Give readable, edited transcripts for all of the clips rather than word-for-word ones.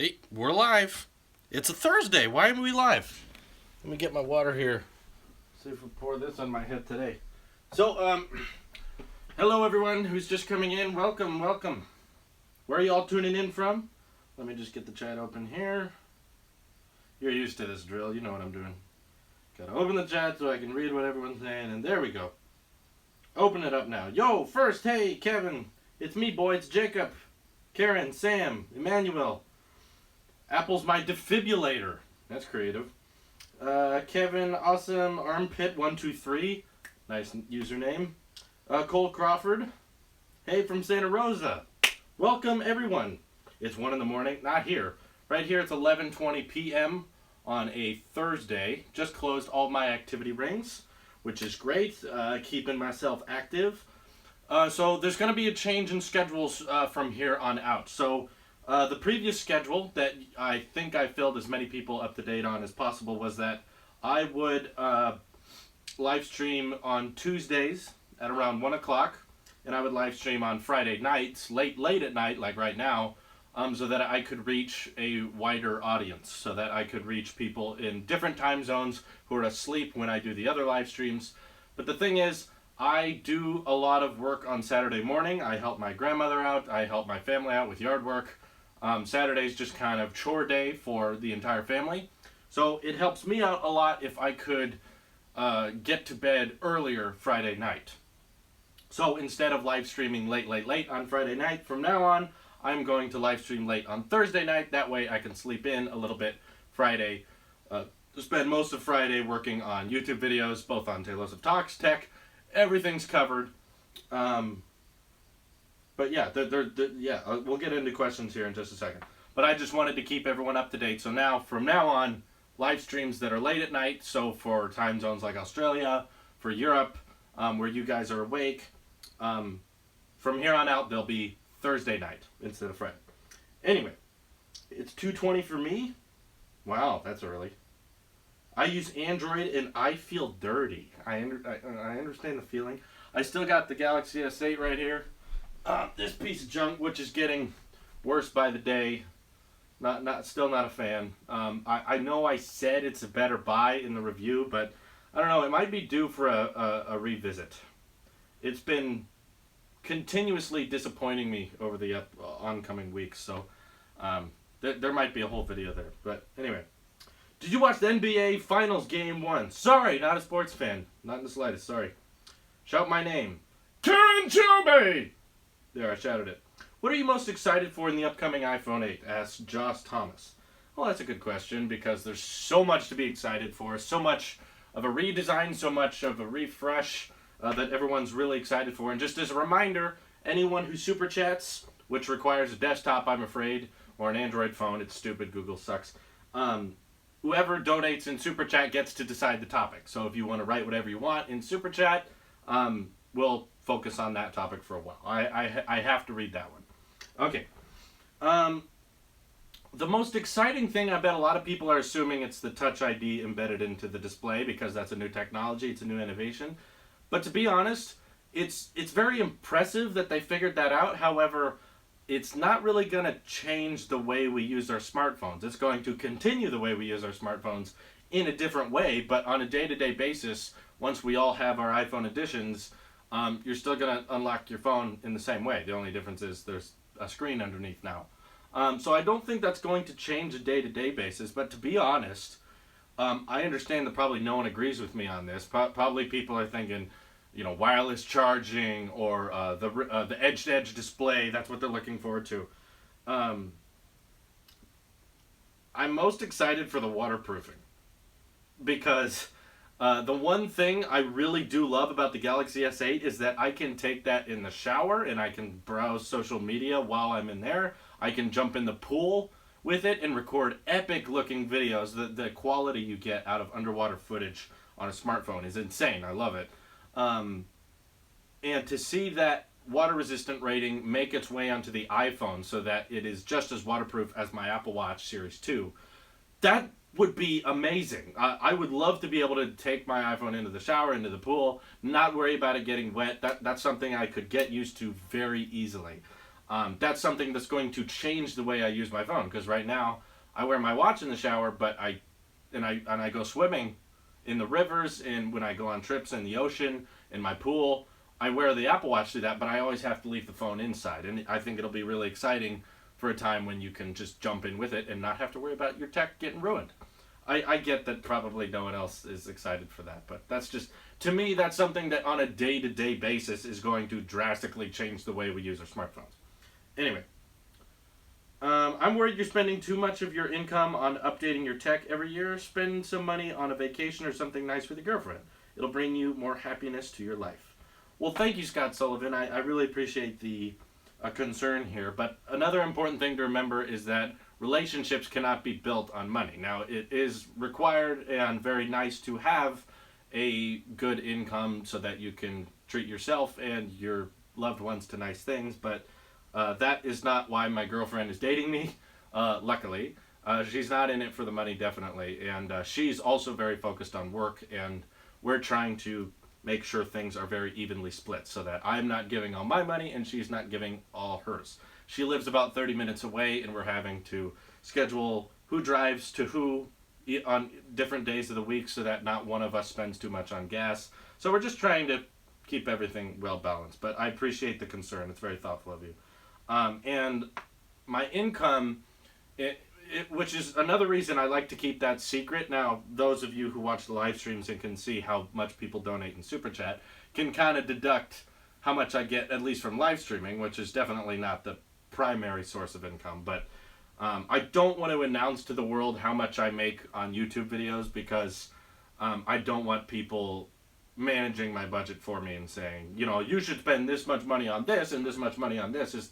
Hey, we're live. It's a Thursday. Why are we live? Let me get my water here. See if we pour this on my head today. So, hello everyone who's just coming in. Welcome, welcome. Where are you all tuning in from? Let me just get the chat open here. You're used to this drill. You know what I'm doing. Gotta open the chat so I can read what everyone's saying, and there we go. Open it up now. Yo, first, hey, Kevin. It's me, boy. It's Jacob. Karen, Sam, Emmanuel. Apple's my defibrillator. That's creative. Kevin, awesome. Armpit123. Nice username. Cole Crawford. Hey, from Santa Rosa. Welcome, everyone. It's 1 in the morning. Not here. Right here, it's 11:20 p.m. on a Thursday. Just closed all my activity rings, which is great. Keeping myself active. So there's going to be a change in schedules from here on out. So the previous schedule that I think I filled as many people up to date on as possible was that I would live stream on Tuesdays at around 1 o'clock, and I would live stream on Friday nights, late at night, like right now, so that I could reach a wider audience, so that I could reach people in different time zones who are asleep when I do the other live streams. But the thing is, I do a lot of work on Saturday morning. I help my grandmother out. I help my family out with yard work. Saturday's just kind of chore day for the entire family. So it helps me out a lot if I could get to bed earlier Friday night. So instead of live streaming late on Friday night, from now on, I'm going to live stream late on Thursday night. That way I can sleep in a little bit Friday. Spend most of Friday working on YouTube videos, both on Tailosive Talks, Tech. Everything's covered. But yeah, we'll get into questions here in just a second. But I just wanted to keep everyone up to date. So now, from now on, live streams that are late at night, so for time zones like Australia, for Europe, where you guys are awake, from here on out, they'll be Thursday night instead of Friday. Anyway, it's 2:20 for me. Wow, that's early. I use Android and I feel dirty. I understand the feeling. I still got the Galaxy S8 right here. This piece of junk, which is getting worse by the day. Still not a fan. I know I said it's a better buy in the review, but I don't know. It might be due for a revisit. It's been continuously disappointing me over the oncoming weeks, so there might be a whole video there. But anyway. Did you watch the NBA Finals Game 1? Sorry, not a sports fan. Not in the slightest, sorry. Shout my name. Karen Chubey! There, I shouted it. What are you most excited for in the upcoming iPhone 8? Asked Josh Thomas. Well, that's a good question, because there's so much to be excited for. So much of a redesign, so much of a refresh that everyone's really excited for. And just as a reminder, anyone who super chats, which requires a desktop, I'm afraid, or an Android phone, it's stupid, Google sucks, whoever donates in Super Chat gets to decide the topic. So if you want to write whatever you want in Super Chat, we'll focus on that topic for a while. I have to read that one. Okay. The most exciting thing, I bet a lot of people are assuming it's the Touch ID embedded into the display because that's a new technology, it's a new innovation. But to be honest, it's very impressive that they figured that out. However, it's not really going to change the way we use our smartphones. It's going to continue the way we use our smartphones in a different way, but on a day-to-day basis, once we all have our iPhone editions, you're still going to unlock your phone in the same way. The only difference is there's a screen underneath now. So I don't think that's going to change a day-to-day basis, but to be honest, I understand that probably no one agrees with me on this. Probably people are thinking, wireless charging or the edge-to-edge display. That's what they're looking forward to. I'm most excited for the waterproofing because the one thing I really do love about the Galaxy S8 is that I can take that in the shower and I can browse social media while I'm in there. I can jump in the pool with it and record epic-looking videos. The quality you get out of underwater footage on a smartphone is insane. I love it. And to see that water-resistant rating make its way onto the iPhone so that it is just as waterproof as my Apple Watch Series 2, that would be amazing. I would love to be able to take my iPhone into the shower, into the pool, not worry about it getting wet. That's something I could get used to very easily. That's something that's going to change the way I use my phone, because right now I wear my watch in the shower, but I go swimming in the rivers, and when I go on trips in the ocean, in my pool, I wear the Apple Watch to that, but I always have to leave the phone inside. And I think it'll be really exciting for a time when you can just jump in with it and not have to worry about your tech getting ruined. I get that probably no one else is excited for that, but that's just, to me, that's something that on a day-to-day basis is going to drastically change the way we use our smartphones. Anyway, I'm worried you're spending too much of your income on updating your tech every year. Spend some money on a vacation or something nice with your girlfriend. It'll bring you more happiness to your life. Well, thank you, Scott Sullivan. I really appreciate the concern here. But another important thing to remember is that relationships cannot be built on money. Now, it is required and very nice to have a good income so that you can treat yourself and your loved ones to nice things, but that is not why my girlfriend is dating me, luckily. She's not in it for the money, definitely, and she's also very focused on work, and we're trying to make sure things are very evenly split so that I'm not giving all my money and she's not giving all hers. She lives about 30 minutes away, and we're having to schedule who drives to who on different days of the week so that not one of us spends too much on gas. So we're just trying to keep everything well balanced. But I appreciate the concern. It's very thoughtful of you. And my income, which is another reason I like to keep that secret. Now, those of you who watch the live streams and can see how much people donate in Super Chat can kind of deduct how much I get, at least from live streaming, which is definitely not the primary source of income. But I don't want to announce to the world how much I make on YouTube videos, because I don't want people managing my budget for me and saying, you know, you should spend this much money on this and this much money on this.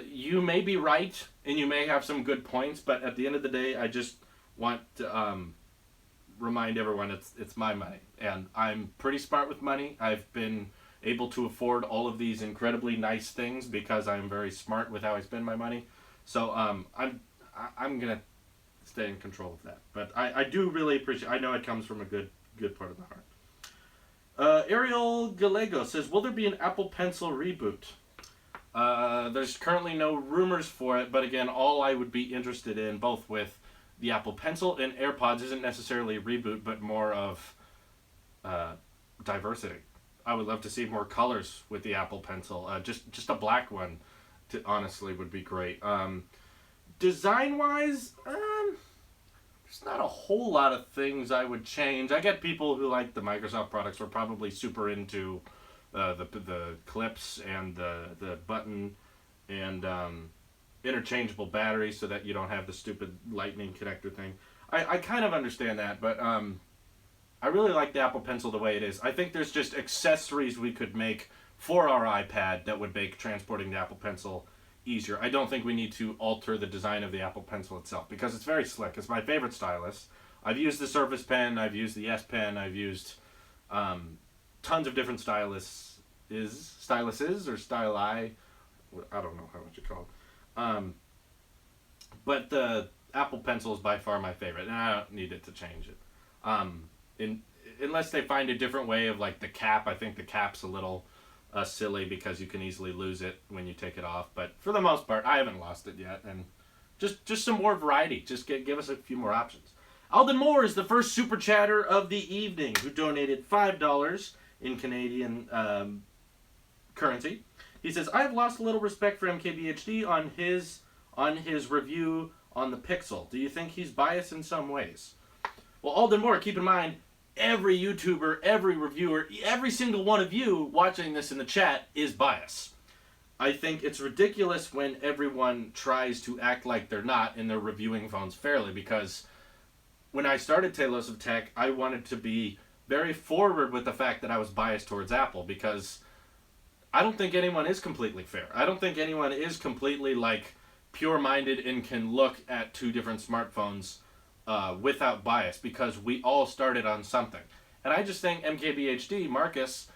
You may be right and you may have some good points, but at the end of the day, I just want to remind everyone it's my money, and I'm pretty smart with money. I've been able to afford all of these incredibly nice things because I'm very smart with how I spend my money. So I'm gonna stay in control of that. But I do really appreciate. I know it comes from a good part of the heart. Ariel Gallego says, will there be an Apple Pencil reboot? There's currently no rumors for it, but again, all I would be interested in, both with the Apple Pencil and AirPods, isn't necessarily a reboot, but more of diversity. I would love to see more colors with the Apple Pencil. Just a black one, honestly, would be great. Design-wise, there's not a whole lot of things I would change. I get people who like the Microsoft products were probably super into the clips and the button and interchangeable batteries so that you don't have the stupid lightning connector thing. I kind of understand that, but I really like the Apple Pencil the way it is. I think there's just accessories we could make for our iPad that would make transporting the Apple Pencil easier. I don't think we need to alter the design of the Apple Pencil itself, because it's very slick. It's my favorite stylus. I've used the Surface Pen, I've used the S Pen, I've used tons of different styluses or styli. I don't know how much you call it. But the Apple Pencil is by far my favorite, and I don't need it to change it. Unless they find a different way of, like, the cap. I think the cap's a little silly because you can easily lose it when you take it off. But for the most part, I haven't lost it yet. And just some more variety. Just give us a few more options. Alden Moore is the first super chatter of the evening, who donated $5 in Canadian currency. He says, I have lost a little respect for MKBHD on his review on the Pixel. Do you think he's biased in some ways? Well, Alden Moore, keep in mind, every YouTuber, every reviewer, every single one of you watching this in the chat is biased. I think it's ridiculous when everyone tries to act like they're not and they're reviewing phones fairly, because when I started Tailosive Tech, I wanted to be very forward with the fact that I was biased towards Apple, because I don't think anyone is completely fair. I don't think anyone is completely, like, pure-minded and can look at two different smartphones without bias, because we all started on something. And I just think MKBHD, Marcus,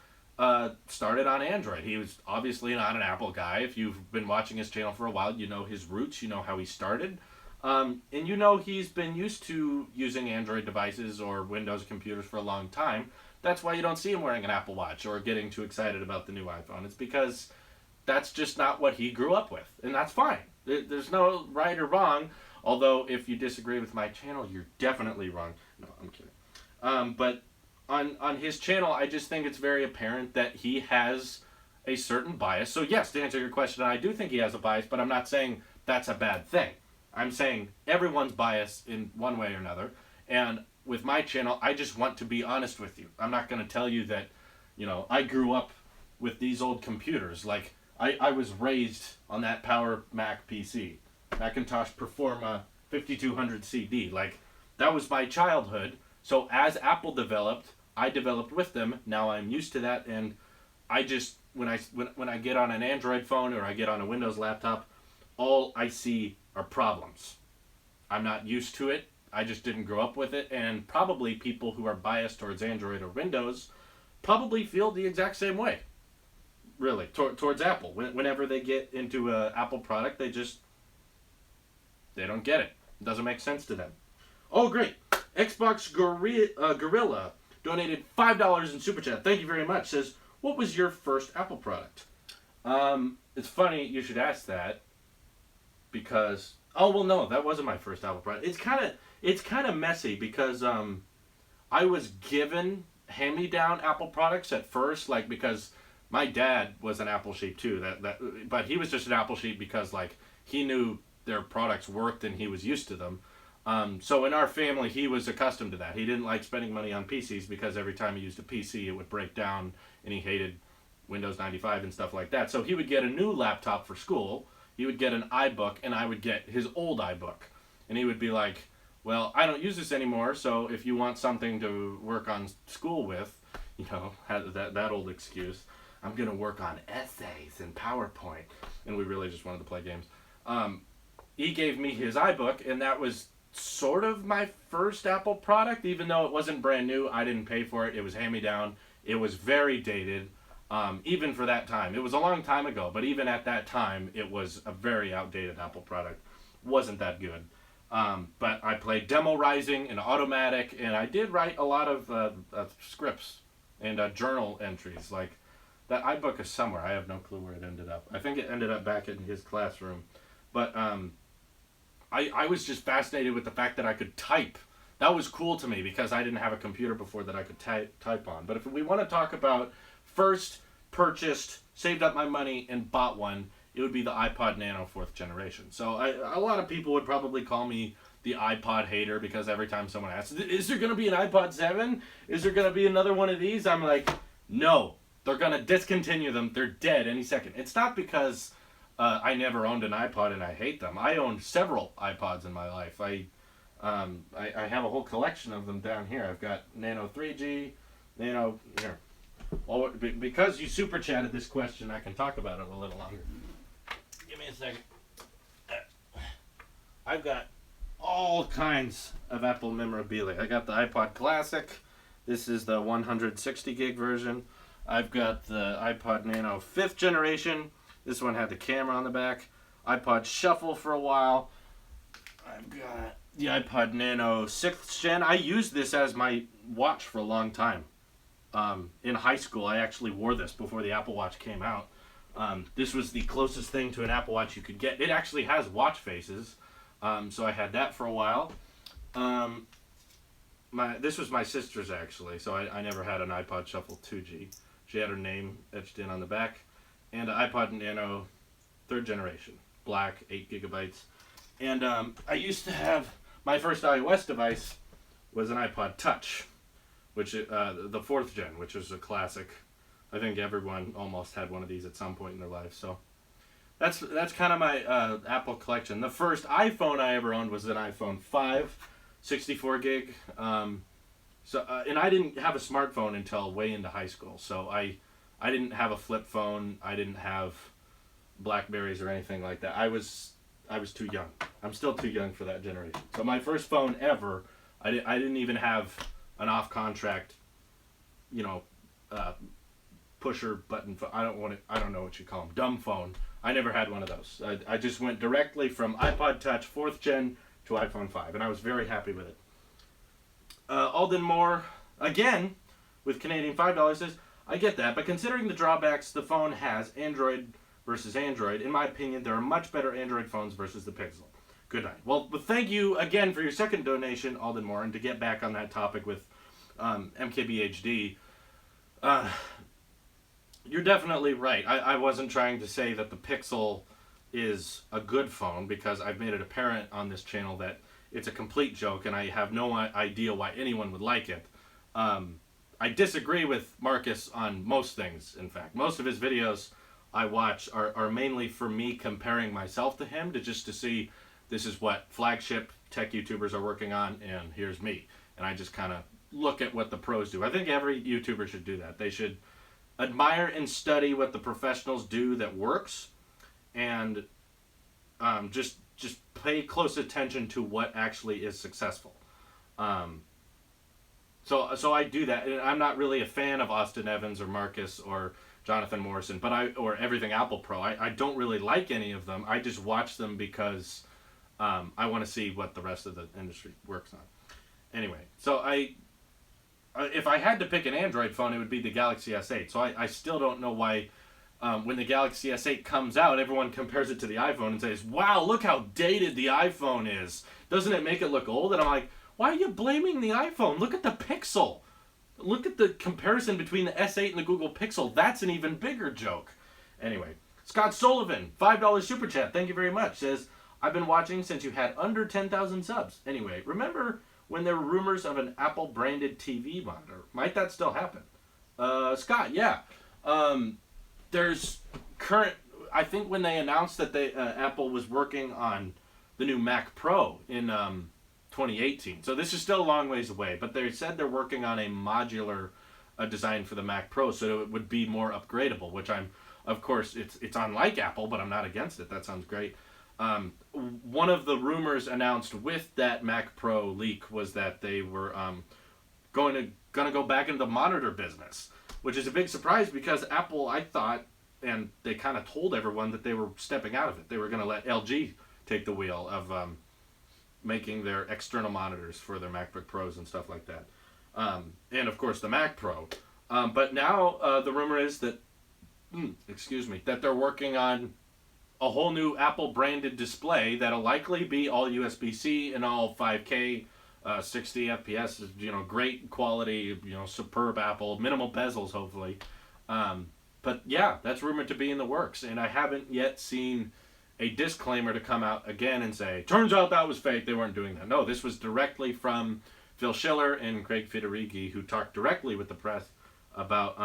started on Android. He was obviously not an Apple guy. If you've been watching his channel for a while, you know his roots, you know how he started. And you know he's been used to using Android devices or Windows computers for a long time. That's why you don't see him wearing an Apple Watch or getting too excited about the new iPhone. It's because that's just not what he grew up with, and that's fine. There's no right or wrong. Although, if you disagree with my channel, you're definitely wrong. No, I'm kidding. But on his channel, I just think it's very apparent that he has a certain bias. So yes, to answer your question, I do think he has a bias, but I'm not saying that's a bad thing. I'm saying everyone's biased in one way or another. And with my channel, I just want to be honest with you. I'm not going to tell you that, I grew up with these old computers. Like, I was raised on that Power Mac PC. Hackintosh Performa 5200 CD. Like, that was my childhood. So as Apple developed, I developed with them. Now I'm used to that, and I just, when I get on an Android phone or I get on a Windows laptop, all I see are problems. I'm not used to it. I just didn't grow up with it, and probably people who are biased towards Android or Windows probably feel the exact same way. Really, towards Apple. Whenever they get into an Apple product, they don't get it. It doesn't make sense to them. Oh, great. Xbox Gorilla donated $5 in Super Chat. Thank you very much. Says, what was your first Apple product? It's funny you should ask that because... Oh, well, no, that wasn't my first Apple product. It's kind of messy because I was given hand-me-down Apple products at first, like, because my dad was an Apple sheep too. But he was just an Apple sheep because, like, he knew their products worked and he was used to them. So in our family, he was accustomed to that. He didn't like spending money on PCs because every time he used a PC, it would break down, and he hated Windows 95 and stuff like that. So he would get a new laptop for school. He would get an iBook, and I would get his old iBook. And he would be like, well, I don't use this anymore, so if you want something to work on school with, that old excuse, I'm going to work on essays and PowerPoint. And we really just wanted to play games. He gave me his iBook, and that was sort of my first Apple product, even though it wasn't brand new. I didn't pay for it. It was hand-me-down. It was very dated, even for that time. It was a long time ago, but even at that time, it was a very outdated Apple product. Wasn't that good. But I played Demo Rising and Automatic, and I did write a lot of scripts and journal entries. Like, that iBook is somewhere. I have no clue where it ended up. I think it ended up back in his classroom. But I was just fascinated with the fact that I could type. That was cool to me because I didn't have a computer before that I could type on. But if we want to talk about first purchased, saved up my money, and bought one, it would be the iPod Nano 4th generation. So a lot of people would probably call me the iPod hater because every time someone asks, is there going to be an iPod 7? Is there going to be another one of these? I'm like, no. They're going to discontinue them. They're dead any second. It's not because I never owned an iPod and I hate them. I owned several iPods in my life. I have a whole collection of them down here. I've got Nano 3G, Nano... Here. Well, because you super chatted this question, I can talk about it a little longer. Give me a second. I've got all kinds of Apple memorabilia. I got the iPod Classic. This is the 160 gig version. I've got the iPod Nano 5th generation. This one had the camera on the back. iPod Shuffle for a while. I've got the iPod Nano 6th gen. I used this as my watch for a long time. In high school, I actually wore this before the Apple Watch came out. This was the closest thing to an Apple Watch you could get. It actually has watch faces, so I had that for a while. This was my sister's, actually, so I never had an iPod Shuffle 2G. She had her name etched in on the back. And an iPod Nano 3rd generation, black, 8 gigabytes. And I used to have, my first iOS device was an iPod Touch, which the 4th gen, which is a classic. I think everyone almost had one of these at some point in their life. So that's kind of my Apple collection. The first iPhone I ever owned was an iPhone 5, 64 gig. And I didn't have a smartphone until way into high school. So I didn't have a flip phone. I didn't have Blackberries or anything like that. I was too young. I'm still too young for that generation. So my first phone ever, I didn't even have an off-contract, pusher button phone. I don't know what you call them. Dumb phone. I never had one of those. I just went directly from iPod Touch 4th gen to iPhone 5, and I was very happy with it. Alden Moore, again, with Canadian $5 says, I get that, but considering the drawbacks the phone has, Android versus Android. In my opinion, there are much better Android phones versus the Pixel. Good night. Well, thank you again for your second donation, Alden Moore. And to get back on that topic with MKBHD, you're definitely right. I wasn't trying to say that the Pixel is a good phone, because I've made it apparent on this channel that it's a complete joke and I have no idea why anyone would like it. I disagree with Marcus on most things, in fact. Most of his videos I watch are mainly for me comparing myself to him, to see this is what flagship tech YouTubers are working on, and here's me. And I just kind of look at what the pros do. I think every YouTuber should do that. They should admire and study what the professionals do that works, and just pay close attention to what actually is successful. So I do that, and I'm not really a fan of Austin Evans or Marcus or Jonathan Morrison, or everything Apple Pro. I don't really like any of them. I just watch them because I want to see what the rest of the industry works on. Anyway, so if I had to pick an Android phone, it would be the Galaxy S8. So I still don't know why when the Galaxy S8 comes out, everyone compares it to the iPhone and says, wow, look how dated the iPhone is. Doesn't it make it look old? And I'm like, why are you blaming the iPhone? Look at the Pixel. Look at the comparison between the S8 and the Google Pixel. That's an even bigger joke. Anyway, Scott Sullivan, $5 super chat. Thank you very much. Says, I've been watching since you had under 10,000 subs. Anyway, remember when there were rumors of an Apple branded TV monitor? Might that still happen? Scott, yeah. There's I think when they announced that Apple was working on the new Mac Pro in 2018. So this is still a long ways away, but they said they're working on a modular design for the Mac Pro, so it would be more upgradable, which of course, it's unlike Apple, but I'm not against it. That sounds great. One of the rumors announced with that Mac Pro leak was that they were going to go back into the monitor business, which is a big surprise because Apple, I thought, and they kind of told everyone that they were stepping out of it. They were going to let LG take the wheel of making their external monitors for their MacBook Pros and stuff like that. And of course the Mac Pro. But now the rumor is that, that they're working on a whole new Apple branded display that'll likely be all USB-C and all 5K, 60 FPS, great quality, superb Apple, minimal bezels hopefully. But yeah, that's rumored to be in the works, and I haven't yet seen a disclaimer to come out again and say, turns out that was fake, they weren't doing that. No, this was directly from Phil Schiller and Craig Federighi, who talked directly with the press about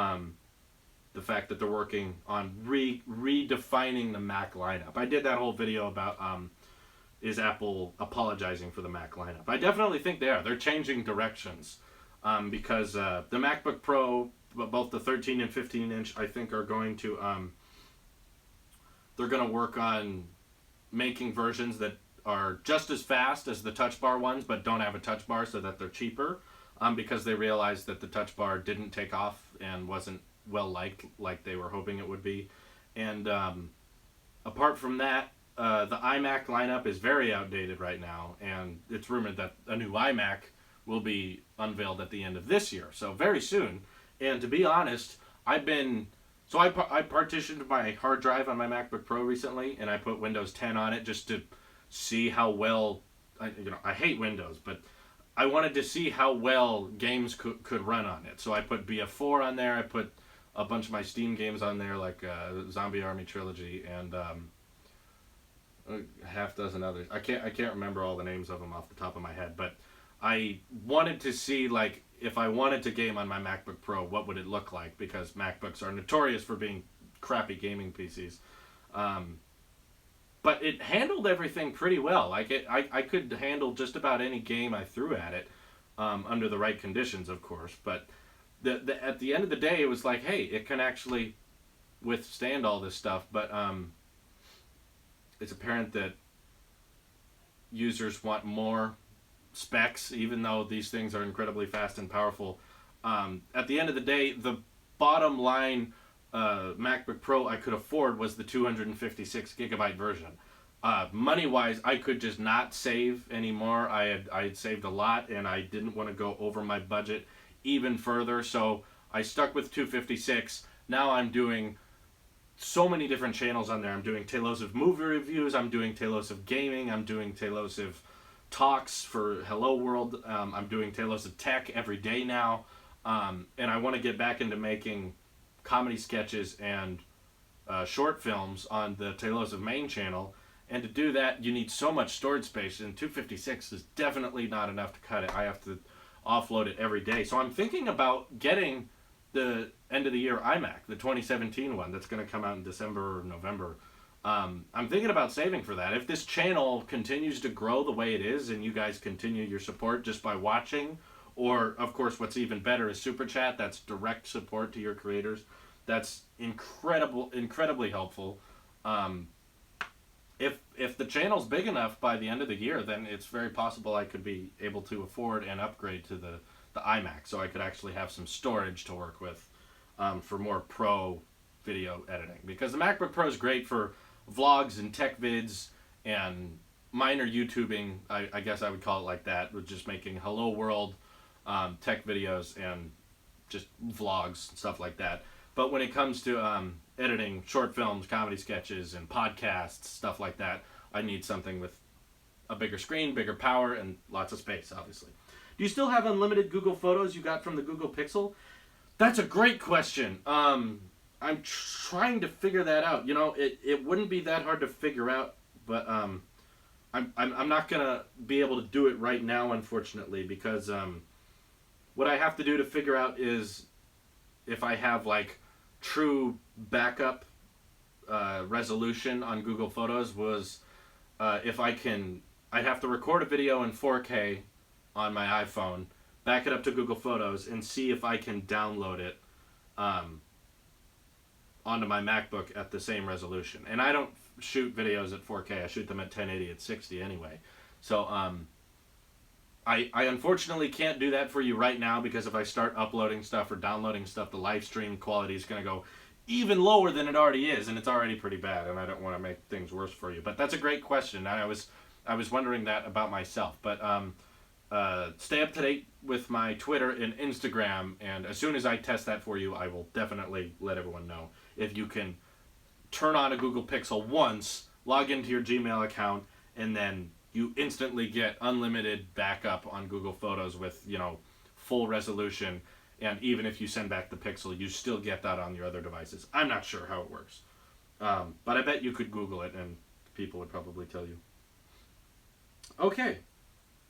the fact that they're working on redefining the Mac lineup. I did that whole video about is Apple apologizing for the Mac lineup. I definitely think they are. They're changing directions because the MacBook Pro, both the 13 and 15 inch, I think are going to they're going to work on making versions that are just as fast as the Touch Bar ones, but don't have a Touch Bar, so that they're cheaper, because they realized that the Touch Bar didn't take off and wasn't well liked like they were hoping it would be. And apart from that, the iMac lineup is very outdated right now, and it's rumored that a new iMac will be unveiled at the end of this year, so very soon. And to be honest, I partitioned my hard drive on my MacBook Pro recently, and I put Windows 10 on it just to see how well, I hate Windows, but I wanted to see how well games could run on it. So I put BF4 on there, I put a bunch of my Steam games on there, like Zombie Army Trilogy, and a half dozen others. I can't remember all the names of them off the top of my head, but I wanted to see, like, if I wanted to game on my MacBook Pro, what would it look like? Because MacBooks are notorious for being crappy gaming PCs. But it handled everything pretty well. Like, I could handle just about any game I threw at it, under the right conditions, of course. But at the end of the day, it was like, hey, it can actually withstand all this stuff. But it's apparent that users want more specs, even though these things are incredibly fast and powerful. At the end of the day, the bottom line MacBook Pro I could afford was the 256 gigabyte version. Money wise, I could just not save anymore. I had saved a lot, and I didn't want to go over my budget even further, so I stuck with 256. Now I'm doing so many different channels on there. I'm doing Tailosive movie reviews, I'm doing Tailosive gaming, I'm doing Tailosive talks for Hello World, I'm doing Tailosive tech every day now, and I want to get back into making comedy sketches and short films on the Tailosive main channel. And to do that, you need so much storage space, and 256 is definitely not enough to cut it. I have to offload it every day. So I'm thinking about getting the end of the year iMac, the 2017 one that's going to come out in December or November. I'm thinking about saving for that. If this channel continues to grow the way it is, and you guys continue your support just by watching, or of course what's even better is Super Chat, that's direct support to your creators. That's incredibly helpful. If the channel's big enough by the end of the year, then it's very possible I could be able to afford and upgrade to the iMac, so I could actually have some storage to work with for more pro video editing. Because the MacBook Pro is great for vlogs and tech vids and minor YouTubing, I guess I would call it like that, with just making Hello World tech videos and just vlogs and stuff like that. But when it comes to editing short films, comedy sketches, and podcasts, stuff like that, I need something with a bigger screen, bigger power, and lots of space, obviously. Do you still have unlimited Google Photos you got from the Google Pixel? That's a great question. I'm trying to figure that out. You know, it wouldn't be that hard to figure out, but I'm not going to be able to do it right now, unfortunately, because what I have to do to figure out is if I have, like, true backup resolution on Google Photos was if I have to record a video in 4K on my iPhone, back it up to Google Photos, and see if I can download it onto my MacBook at the same resolution. And I don't shoot videos at 4K, I shoot them at 1080 at 60 anyway. So I unfortunately can't do that for you right now, because if I start uploading stuff or downloading stuff, the live stream quality is going to go even lower than it already is, and it's already pretty bad, and I don't want to make things worse for you. But that's a great question. I was wondering that about myself. But stay up to date with my Twitter and Instagram, and as soon as I test that for you, I will definitely let everyone know. If you can turn on a Google Pixel once, log into your Gmail account, and then you instantly get unlimited backup on Google Photos with, you know, full resolution. And even if you send back the Pixel, you still get that on your other devices. I'm not sure how it works. But I bet you could Google it and people would probably tell you. Okay.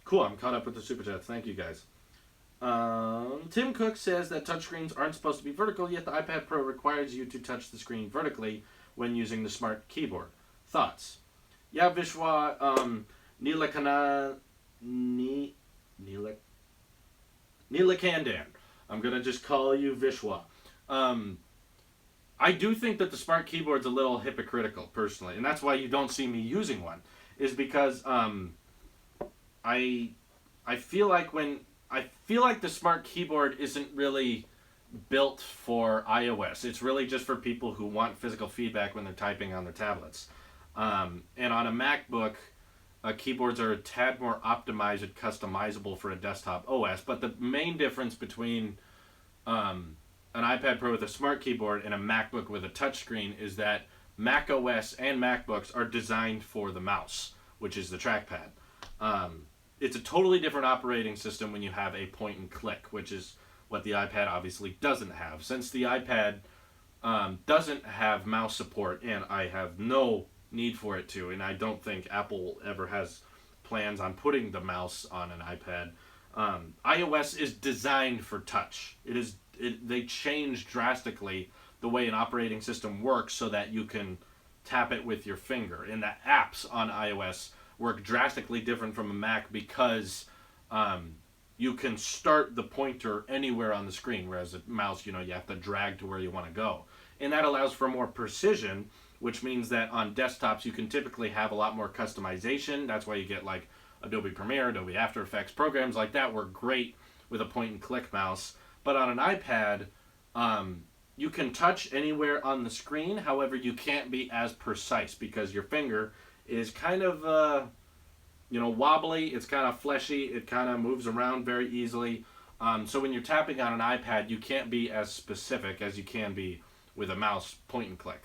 Cool. I'm caught up with the Super Chats. Thank you, guys. Tim Cook says that touchscreens aren't supposed to be vertical, yet the iPad Pro requires you to touch the screen vertically when using the smart keyboard. Thoughts? Yeah, Vishwa, Neelakandan. I'm going to just call you Vishwa. I do think that the smart keyboard's a little hypocritical, personally, and that's why you don't see me using one, is because I feel like the smart keyboard isn't really built for iOS. It's really just for people who want physical feedback when they're typing on their tablets. And on a MacBook, keyboards are a tad more optimized and customizable for a desktop OS. But the main difference between an iPad Pro with a smart keyboard and a MacBook with a touchscreen is that Mac OS and MacBooks are designed for the mouse, which is the trackpad. It's a totally different operating system when you have a point and click, which is what the iPad obviously doesn't have. Since the iPad doesn't have mouse support, and I have no need for it to, and I don't think Apple ever has plans on putting the mouse on an iPad. iOS is designed for touch. They changed drastically the way an operating system works so that you can tap it with your finger. And the apps on iOS work drastically different from a Mac because you can start the pointer anywhere on the screen, whereas a mouse, you have to drag to where you want to go. And that allows for more precision, which means that on desktops you can typically have a lot more customization. That's why you get like Adobe Premiere, Adobe After Effects, programs like that work great with a point and click mouse. But on an iPad, you can touch anywhere on the screen. However, you can't be as precise because your finger is kind of wobbly. It's kind of fleshy. It kind of moves around very easily. So when you're tapping on an iPad, you can't be as specific as you can be with a mouse point and click.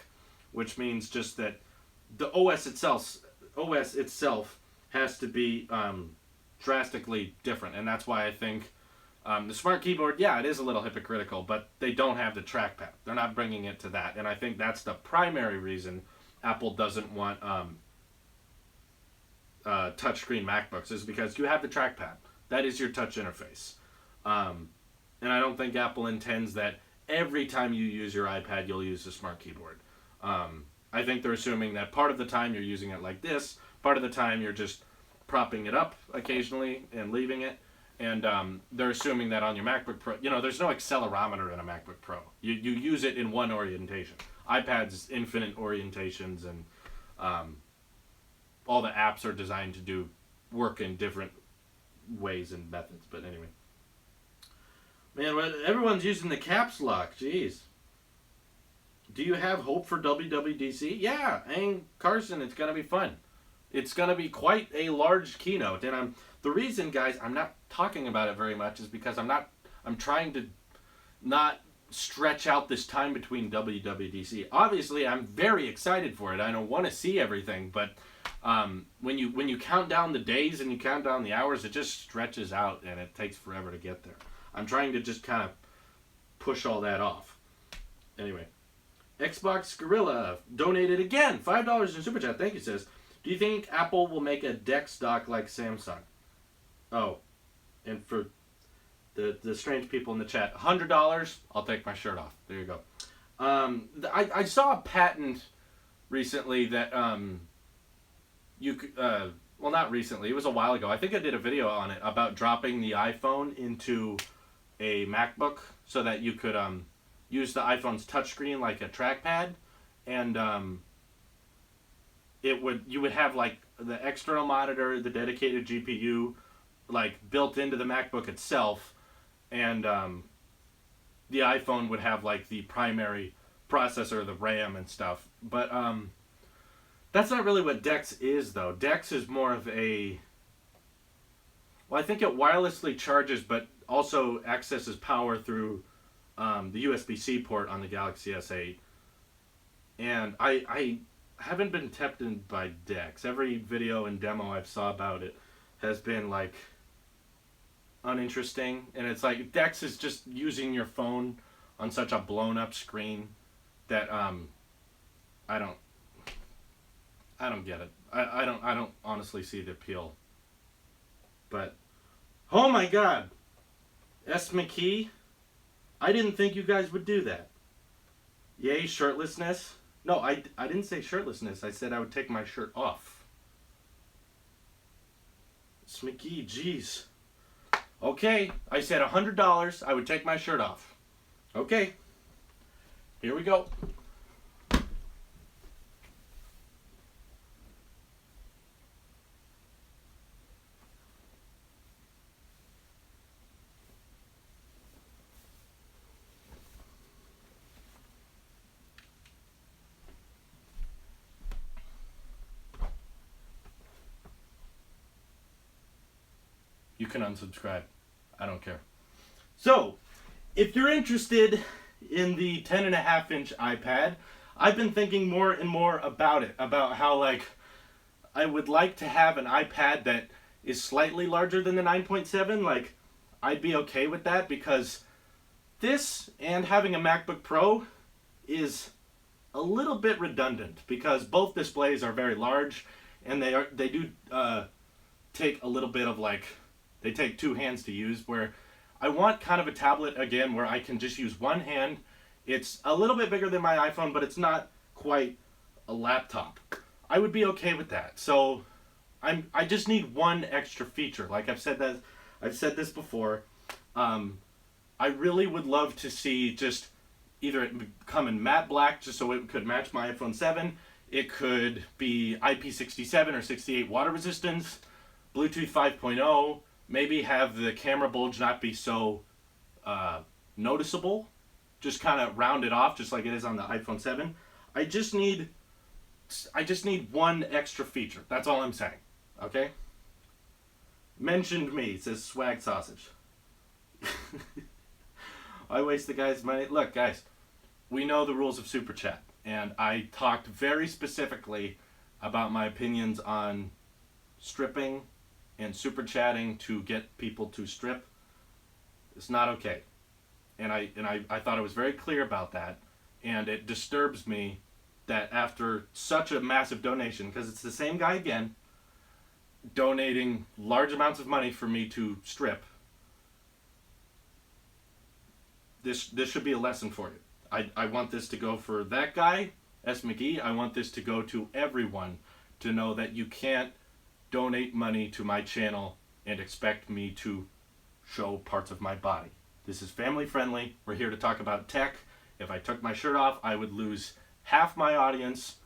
which means just that the OS itself has to be drastically different, and that's why I think the smart keyboard, yeah, it is a little hypocritical, but they don't have the trackpad. They're not bringing it to that, and I think that's the primary reason Apple doesn't want touchscreen MacBooks, is because you have the trackpad. That is your touch interface. And I don't think Apple intends that every time you use your iPad, you'll use the smart keyboard. I think they're assuming that part of the time you're using it like this, part of the time you're just propping it up occasionally and leaving it. And they're assuming that on your MacBook Pro, there's no accelerometer in a MacBook Pro. You use it in one orientation. iPad's infinite orientations, and all the apps are designed to do work in different ways and methods. But anyway. Man, everyone's using the caps lock. Jeez. Do you have hope for WWDC? Yeah, Carson, it's going to be fun. It's going to be quite a large keynote. And the reason, guys, I'm not talking about it very much is because I'm trying to not stretch out this time between WWDC. Obviously, I'm very excited for it. I don't want to see everything, but when you count down the days and you count down the hours, it just stretches out and it takes forever to get there. I'm trying to just kind of push all that off. Anyway, Xbox Gorilla donated again $5 in Super Chat. Thank you, says. Do you think Apple will make a DeX dock like Samsung? Oh, and for the strange people in the chat, $100, I'll take my shirt off. There you go. I saw a patent recently that you could, well, not recently, it was a while ago. I think I did a video on it about dropping the iPhone into a MacBook so that you could use the iPhone's touchscreen like a trackpad, and you would have like the external monitor, the dedicated GPU, like built into the MacBook itself, and the iPhone would have like the primary processor, the RAM and stuff. But that's not really what DeX is, though. DeX is more of a, well, I think it wirelessly charges, but also accesses power through the USB-C port on the Galaxy S8. And I haven't been tempted by DeX. Every video and demo I've saw about it has been like uninteresting, and it's like DeX is just using your phone on such a blown up screen that I don't get it. I don't honestly see the appeal. But oh my God, S. McKee, I didn't think you guys would do that. Yay, shirtlessness. No, I didn't say shirtlessness. I said I would take my shirt off. S. McKee, jeez. Okay, I said $100. I would take my shirt off. Okay, here we go. You can unsubscribe. I don't care. So, if you're interested in the 10.5-inch iPad, I've been thinking more and more about it. About how, like, I would like to have an iPad that is slightly larger than the 9.7. Like, I'd be okay with that, because this and having a MacBook Pro is a little bit redundant, because both displays are very large, and they do take a little bit of, like, they take two hands to use, where I want kind of a tablet again where I can just use one hand. It's a little bit bigger than my iPhone, but it's not quite a laptop. I would be okay with that. So I just need one extra feature. Like I've said this before. I really would love to see just either it come in matte black just so it could match my iPhone 7. It could be IP67 or 68 water resistance, Bluetooth 5.0. Maybe have the camera bulge not be so noticeable. Just kind of round it off, just like it is on the iPhone 7. I just need one extra feature. That's all I'm saying. Okay? Mentioned me, says Swag Sausage. I waste the guy's money. Look, guys, we know the rules of Super Chat. and I talked very specifically about my opinions on stripping and super chatting to get people to strip. It's not okay. And I thought I was very clear about that. And it disturbs me that after such a massive donation, because it's the same guy again, donating large amounts of money for me to strip, this should be a lesson for you. I want this to go for that guy, S. McGee. I want this to go to everyone, to know that you can't donate money to my channel and expect me to show parts of my body. This is family friendly. We're here to talk about tech. If I took my shirt off, I would lose half my audience,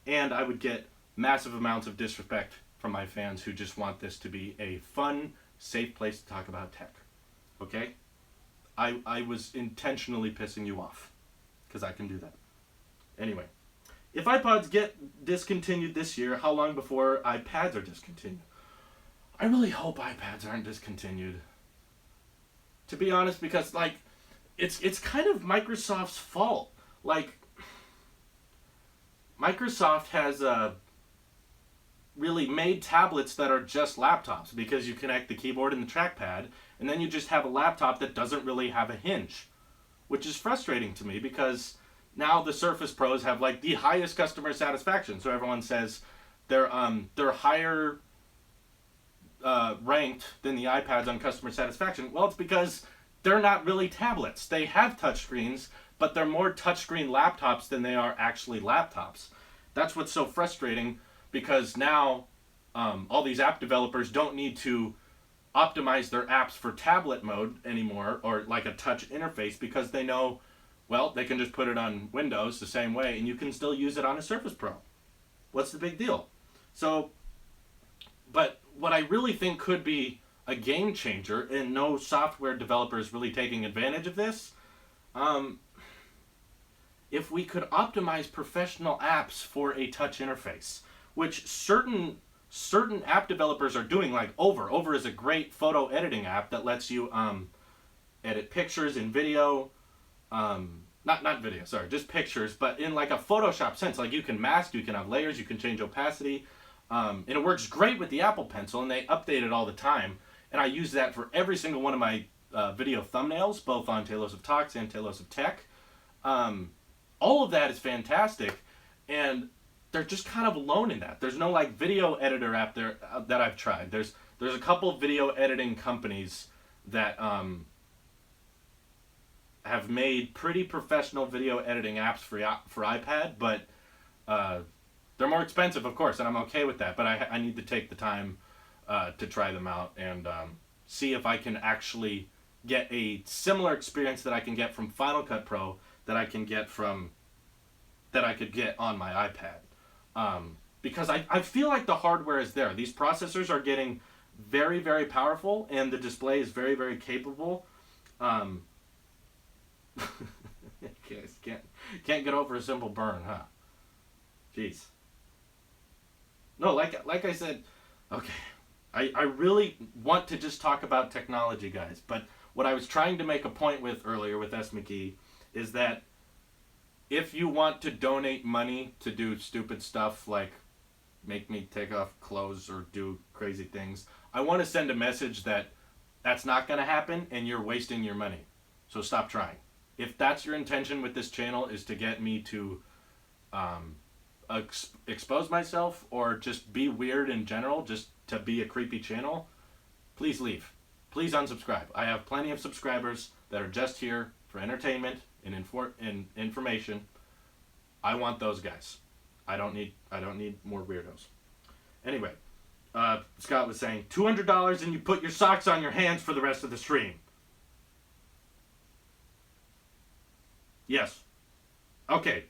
and I would get massive amounts of disrespect from my fans who just want this to be a fun, safe place to talk about tech. Okay? I was intentionally pissing you off, because I can do that. Anyway, if iPods get discontinued this year, how long before iPads are discontinued? I really hope iPads aren't discontinued. To be honest, because it's kind of Microsoft's fault. Microsoft has really made tablets that are just laptops, because you connect the keyboard and the trackpad, and then you just have a laptop that doesn't really have a hinge, which is frustrating to me, because now the Surface Pros have the highest customer satisfaction. So everyone says they're higher ranked than the iPads on customer satisfaction. Well, it's because they're not really tablets. They have touchscreens, but they're more touchscreen laptops than they are actually laptops. That's what's so frustrating, because now all these app developers don't need to optimize their apps for tablet mode anymore, or a touch interface, because they know, well, they can just put it on Windows the same way, and you can still use it on a Surface Pro. What's the big deal? So, but what I really think could be a game changer, and no software developer is really taking advantage of this, if we could optimize professional apps for a touch interface, which certain app developers are doing, like Over. Over is a great photo editing app that lets you edit pictures and video, not video, sorry, just pictures, but in a Photoshop sense. You can mask, you can have layers, you can change opacity, and it works great with the Apple Pencil, and they update it all the time. And I use that for every single one of my video thumbnails, both on Tailosive Talks and Tailosive Tech. All of that is fantastic, and they're just kind of alone in that. There's no video editor app there that I've tried. There's a couple of video editing companies that have made pretty professional video editing apps for iPad, but they're more expensive, of course, and I'm okay with that. But I need to take the time to try them out and see if I can actually get a similar experience that I can get from Final Cut Pro that I could get on my iPad. Because I feel like the hardware is there. These processors are getting very, very powerful, and the display is very, very capable. Can't get over a simple burn, huh? Jeez. No, like I said, okay. I really want to just talk about technology, guys. But what I was trying to make a point with earlier with S. McGee is that if you want to donate money to do stupid stuff like make me take off clothes or do crazy things, I want to send a message that that's not going to happen and you're wasting your money. So stop trying. If that's your intention with this channel, is to get me to expose myself or just be weird in general, just to be a creepy channel, please leave. Please unsubscribe. I have plenty of subscribers that are just here for entertainment and information. I want those guys. I don't need more weirdos. Anyway, Scott was saying $200 and you put your socks on your hands for the rest of the stream. Yes. Okay.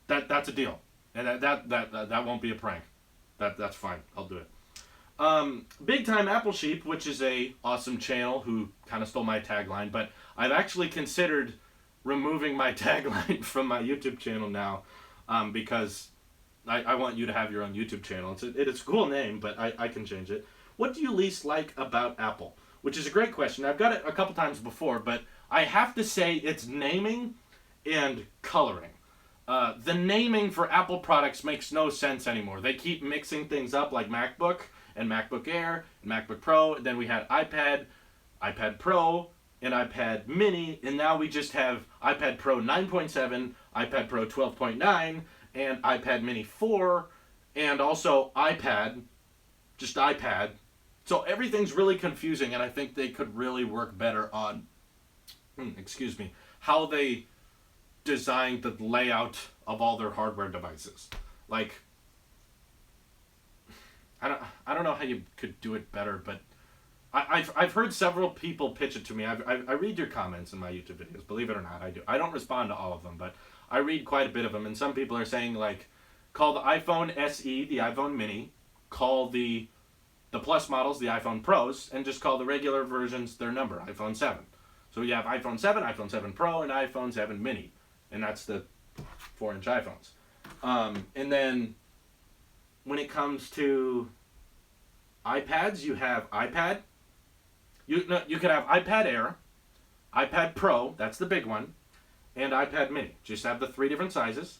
That's a deal, and that won't be a prank. That's fine. I'll do it. Big Time Apple Sheep, which is a awesome channel who kind of stole my tagline, but I've actually considered removing my tagline from my YouTube channel now, because I want you to have your own YouTube channel. It's a cool name, but I can change it. What do you least like about Apple? Which is a great question. I've got it a couple times before, but I have to say it's naming and coloring. the naming for Apple products makes no sense anymore. They keep mixing things up like MacBook and MacBook Air and MacBook Pro. And then we had iPad, iPad Pro, and iPad Mini. And now we just have iPad Pro 9.7, iPad Pro 12.9, and iPad Mini 4, and also iPad, just iPad. So everything's really confusing, and I think they could really work better on, how they designed the layout of all their hardware devices. Like, I don't know how you could do it better, but I've heard several people pitch it to me. I read your comments in my YouTube videos, believe it or not, I do. I don't respond to all of them, but I read quite a bit of them, and some people are saying, like, call the iPhone SE the iPhone Mini, call the Plus models the iPhone Pros, and just call the regular versions their number, iPhone 7. So you have iPhone 7, iPhone 7 Pro, and iPhone 7 Mini, and that's the 4-inch iPhones. And then when it comes to iPads, you have iPad. You could have iPad Air, iPad Pro, that's the big one, and iPad Mini. Just have the 3 different sizes.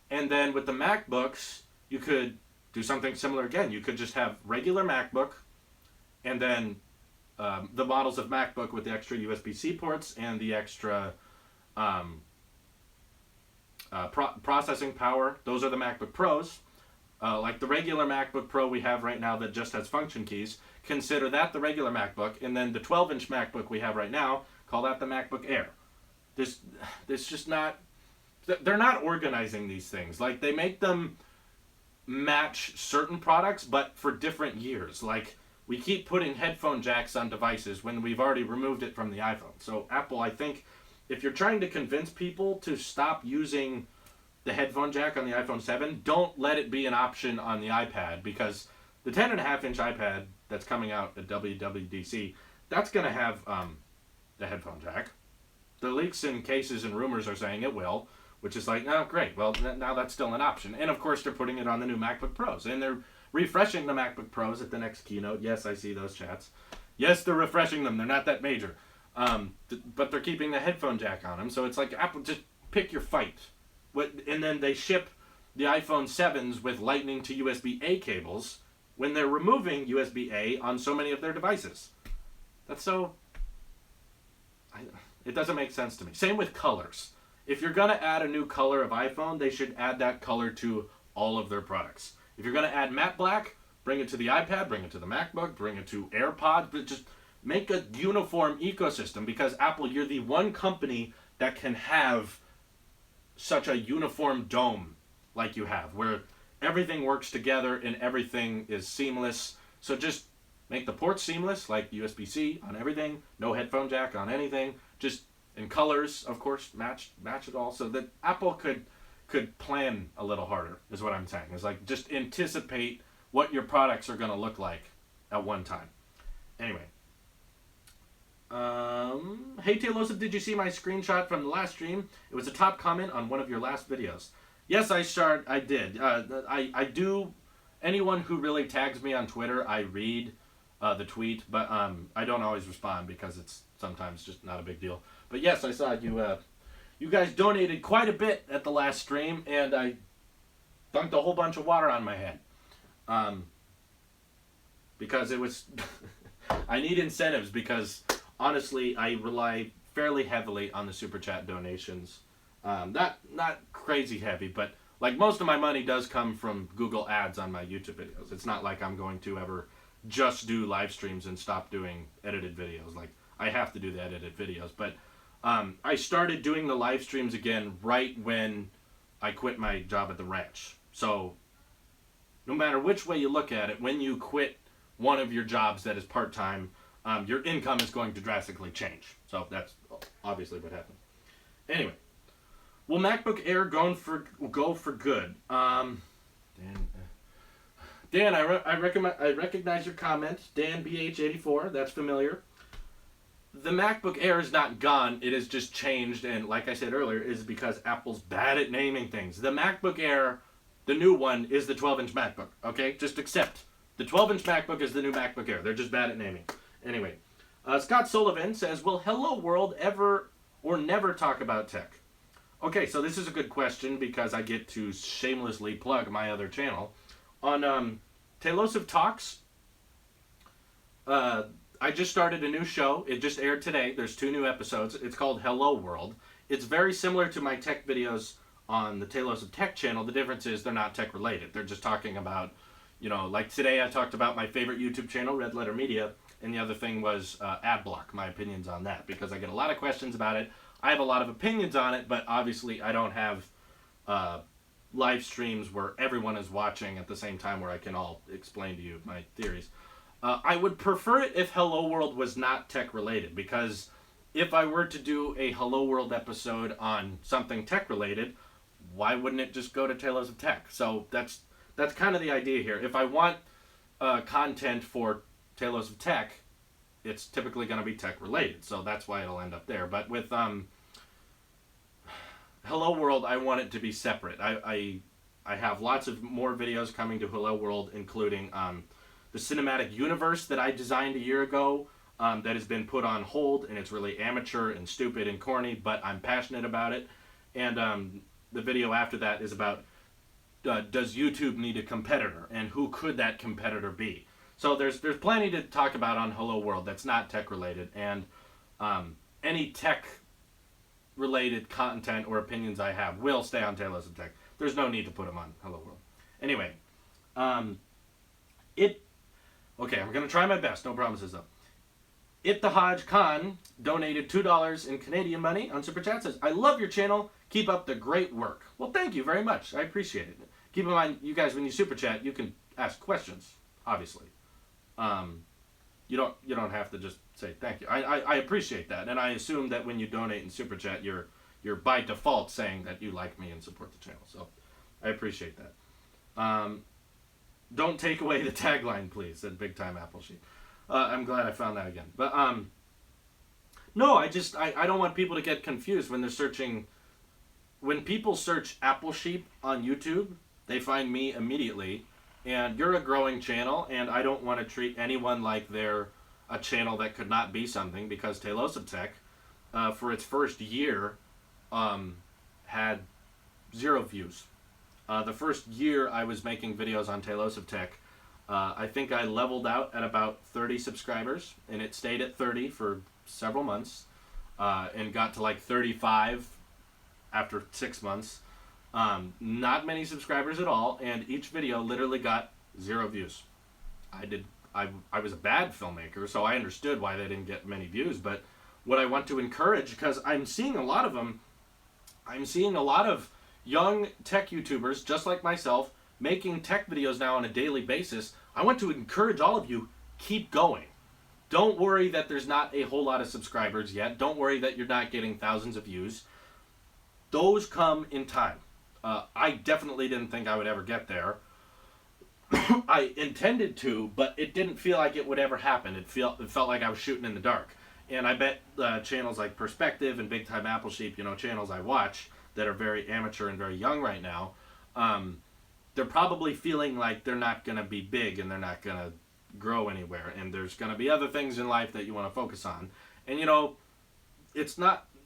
And then with the MacBooks, you could do something similar again. You could just have regular MacBook, and then the models of MacBook with the extra USB-C ports and the extra processing power. Those are the MacBook Pros. Like the regular MacBook Pro we have right now that just has function keys, consider that the regular MacBook, and then the 12-inch MacBook we have right now, call that the MacBook Air. This just not... They're not organizing these things. Like, they make them match certain products, but for different years. Like, we keep putting headphone jacks on devices when we've already removed it from the iPhone. So Apple, I think, if you're trying to convince people to stop using the headphone jack on the iPhone 7, don't let it be an option on the iPad, because the 10.5-inch iPad that's coming out at WWDC, that's going to have the headphone jack. The leaks and cases and rumors are saying it will, which is like, oh, great. Well, now that's still an option. And, of course, they're putting it on the new MacBook Pros. And they're refreshing the MacBook Pros at the next keynote. Yes, I see those chats. Yes, they're refreshing them. They're not that major. But they're keeping the headphone jack on them. So it's like, Apple, just pick your fight. And then they ship the iPhone 7s with Lightning to USB-A cables when they're removing USB-A on so many of their devices. That's so... It doesn't make sense to me. Same with colors. If you're going to add a new color of iPhone, they should add that color to all of their products. If you're going to add matte black, bring it to the iPad, bring it to the MacBook, bring it to AirPods, but just make a uniform ecosystem, because Apple, you're the one company that can have such a uniform dome like you have, where everything works together and everything is seamless. So just make the ports seamless, like USB-C on everything, no headphone jack on anything, just in colors, of course, match it all, so that Apple could plan a little harder, is what I'm saying. It's like, just anticipate what your products are going to look like at one time. Anyway. Hey Tailosive, did you see my screenshot from the last stream? It was a top comment on one of your last videos. Yes, I did. I do. Anyone who really tags me on Twitter, I read the tweet, but I don't always respond because it's sometimes just not a big deal. But yes, I saw you. You guys donated quite a bit at the last stream, and I dunked a whole bunch of water on my head. Because it was... I need incentives, because honestly, I rely fairly heavily on the Super Chat donations. Not crazy heavy, but like most of my money does come from Google ads on my YouTube videos. It's not like I'm going to ever just do live streams and stop doing edited videos. Like, I have to do the edited videos. But I started doing the live streams again right when I quit my job at the ranch. So no matter which way you look at it, when you quit one of your jobs that is part-time, your income is going to drastically change. So that's obviously what happened. Anyway, will MacBook Air go for good? Dan, I recognize your comment. Dan BH84, that's familiar. The MacBook Air is not gone. It has just changed, and like I said earlier, is because Apple's bad at naming things. The MacBook Air, the new one, is the 12-inch MacBook. Okay, just accept. The 12-inch MacBook is the new MacBook Air. They're just bad at naming. Anyway, Scott Sullivan says, will Hello World ever or never talk about tech? Okay, so this is a good question because I get to shamelessly plug my other channel. On Tailosive Talks, uh, I just started a new show. It just aired today. There's 2 new episodes. It's called Hello World. It's very similar to my tech videos on the Tailosive Tech channel. The difference is they're not tech related. They're just talking about, like today I talked about my favorite YouTube channel, Red Letter Media, and the other thing was Adblock, my opinions on that, because I get a lot of questions about it. I have a lot of opinions on it, but obviously I don't have live streams where everyone is watching at the same time where I can all explain to you my theories. I would prefer it if Hello World was not tech related, because if I were to do a Hello World episode on something tech related, why wouldn't it just go to Tailors of Tech? So that's kind of the idea here. If I want content for Tailors of Tech, it's typically going to be tech related, so that's why it'll end up there. But with Hello World, I want it to be separate. I have lots of more videos coming to Hello World, including the cinematic universe that I designed a year ago that has been put on hold, and it's really amateur and stupid and corny, but I'm passionate about it. And the video after that is about does YouTube need a competitor, and who could that competitor be? So there's plenty to talk about on Hello World that's not tech related, and any tech related content or opinions I have will stay on Tailors of Tech. There's no need to put them on Hello World. Anyway, okay, I'm gonna try my best. No promises though. The Hodge Khan donated $2 in Canadian money on Super Chat. Says, I love your channel. Keep up the great work. Well, thank you very much. I appreciate it. Keep in mind, you guys, when you Super Chat, you can ask questions, obviously. You don't have to just say thank you. I appreciate that, and I assume that when you donate in Super Chat, you're by default saying that you like me and support the channel. So I appreciate that. Don't take away the tagline, please, said Big Time Apple Sheep. I'm glad I found that again. But no, I don't want people to get confused when they're searching. When people search Apple Sheep on YouTube, they find me immediately. And you're a growing channel, and I don't want to treat anyone like they're a channel that could not be something, because Tailosive Tech, for its first year, had 0 views. The first year I was making videos on Tailosive Tech, I think I leveled out at about 30 subscribers, and it stayed at 30 for several months, and got to like 35 after 6 months. Not many subscribers at all, and each video literally got 0 views. I was a bad filmmaker, so I understood why they didn't get many views, but what I want to encourage, because I'm seeing a lot of them, I'm seeing a lot of young tech YouTubers, just like myself, making tech videos now on a daily basis. I want to encourage all of you, keep going. Don't worry that there's not a whole lot of subscribers yet. Don't worry that you're not getting thousands of views. Those come in time. I definitely didn't think I would ever get there. I intended to, but it didn't feel like it would ever happen. It felt like I was shooting in the dark. And I bet channels like Perspective and Big Time Apple Sheep, channels I watch that are very amateur and very young right now, they're probably feeling like they're not going to be big and they're not going to grow anywhere. And there's going to be other things in life that you want to focus on. And,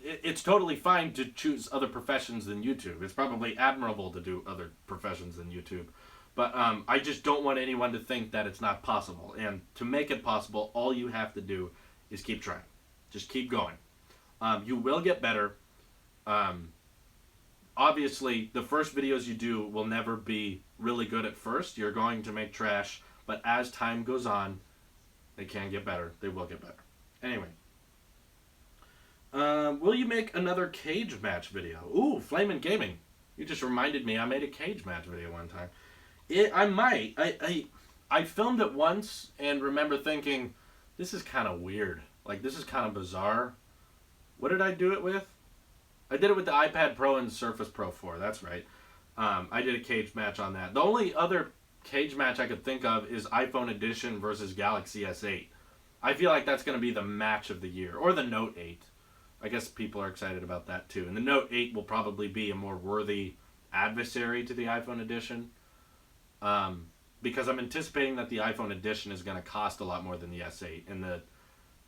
it's totally fine to choose other professions than YouTube. It's probably admirable to do other professions than YouTube. But I just don't want anyone to think that it's not possible. And to make it possible, all you have to do is keep trying. Just keep going. You will get better. Obviously, the first videos you do will never be really good at first. You're going to make trash. But as time goes on, they can get better. They will get better. Anyway. Will you make another cage match video? Ooh, Flamin' Gaming. You just reminded me I made a cage match video one time. I might. I filmed it once and remember thinking, this is kind of weird. Like, this is kind of bizarre. What did I do it with? I did it with the iPad Pro and Surface Pro 4. That's right. I did a cage match on that. The only other cage match I could think of is iPhone Edition versus Galaxy S8. I feel like that's going to be the match of the year. Or the Note 8. I guess people are excited about that too. And the Note 8 will probably be a more worthy adversary to the iPhone Edition. Because I'm anticipating that the iPhone Edition is going to cost a lot more than the S8. And the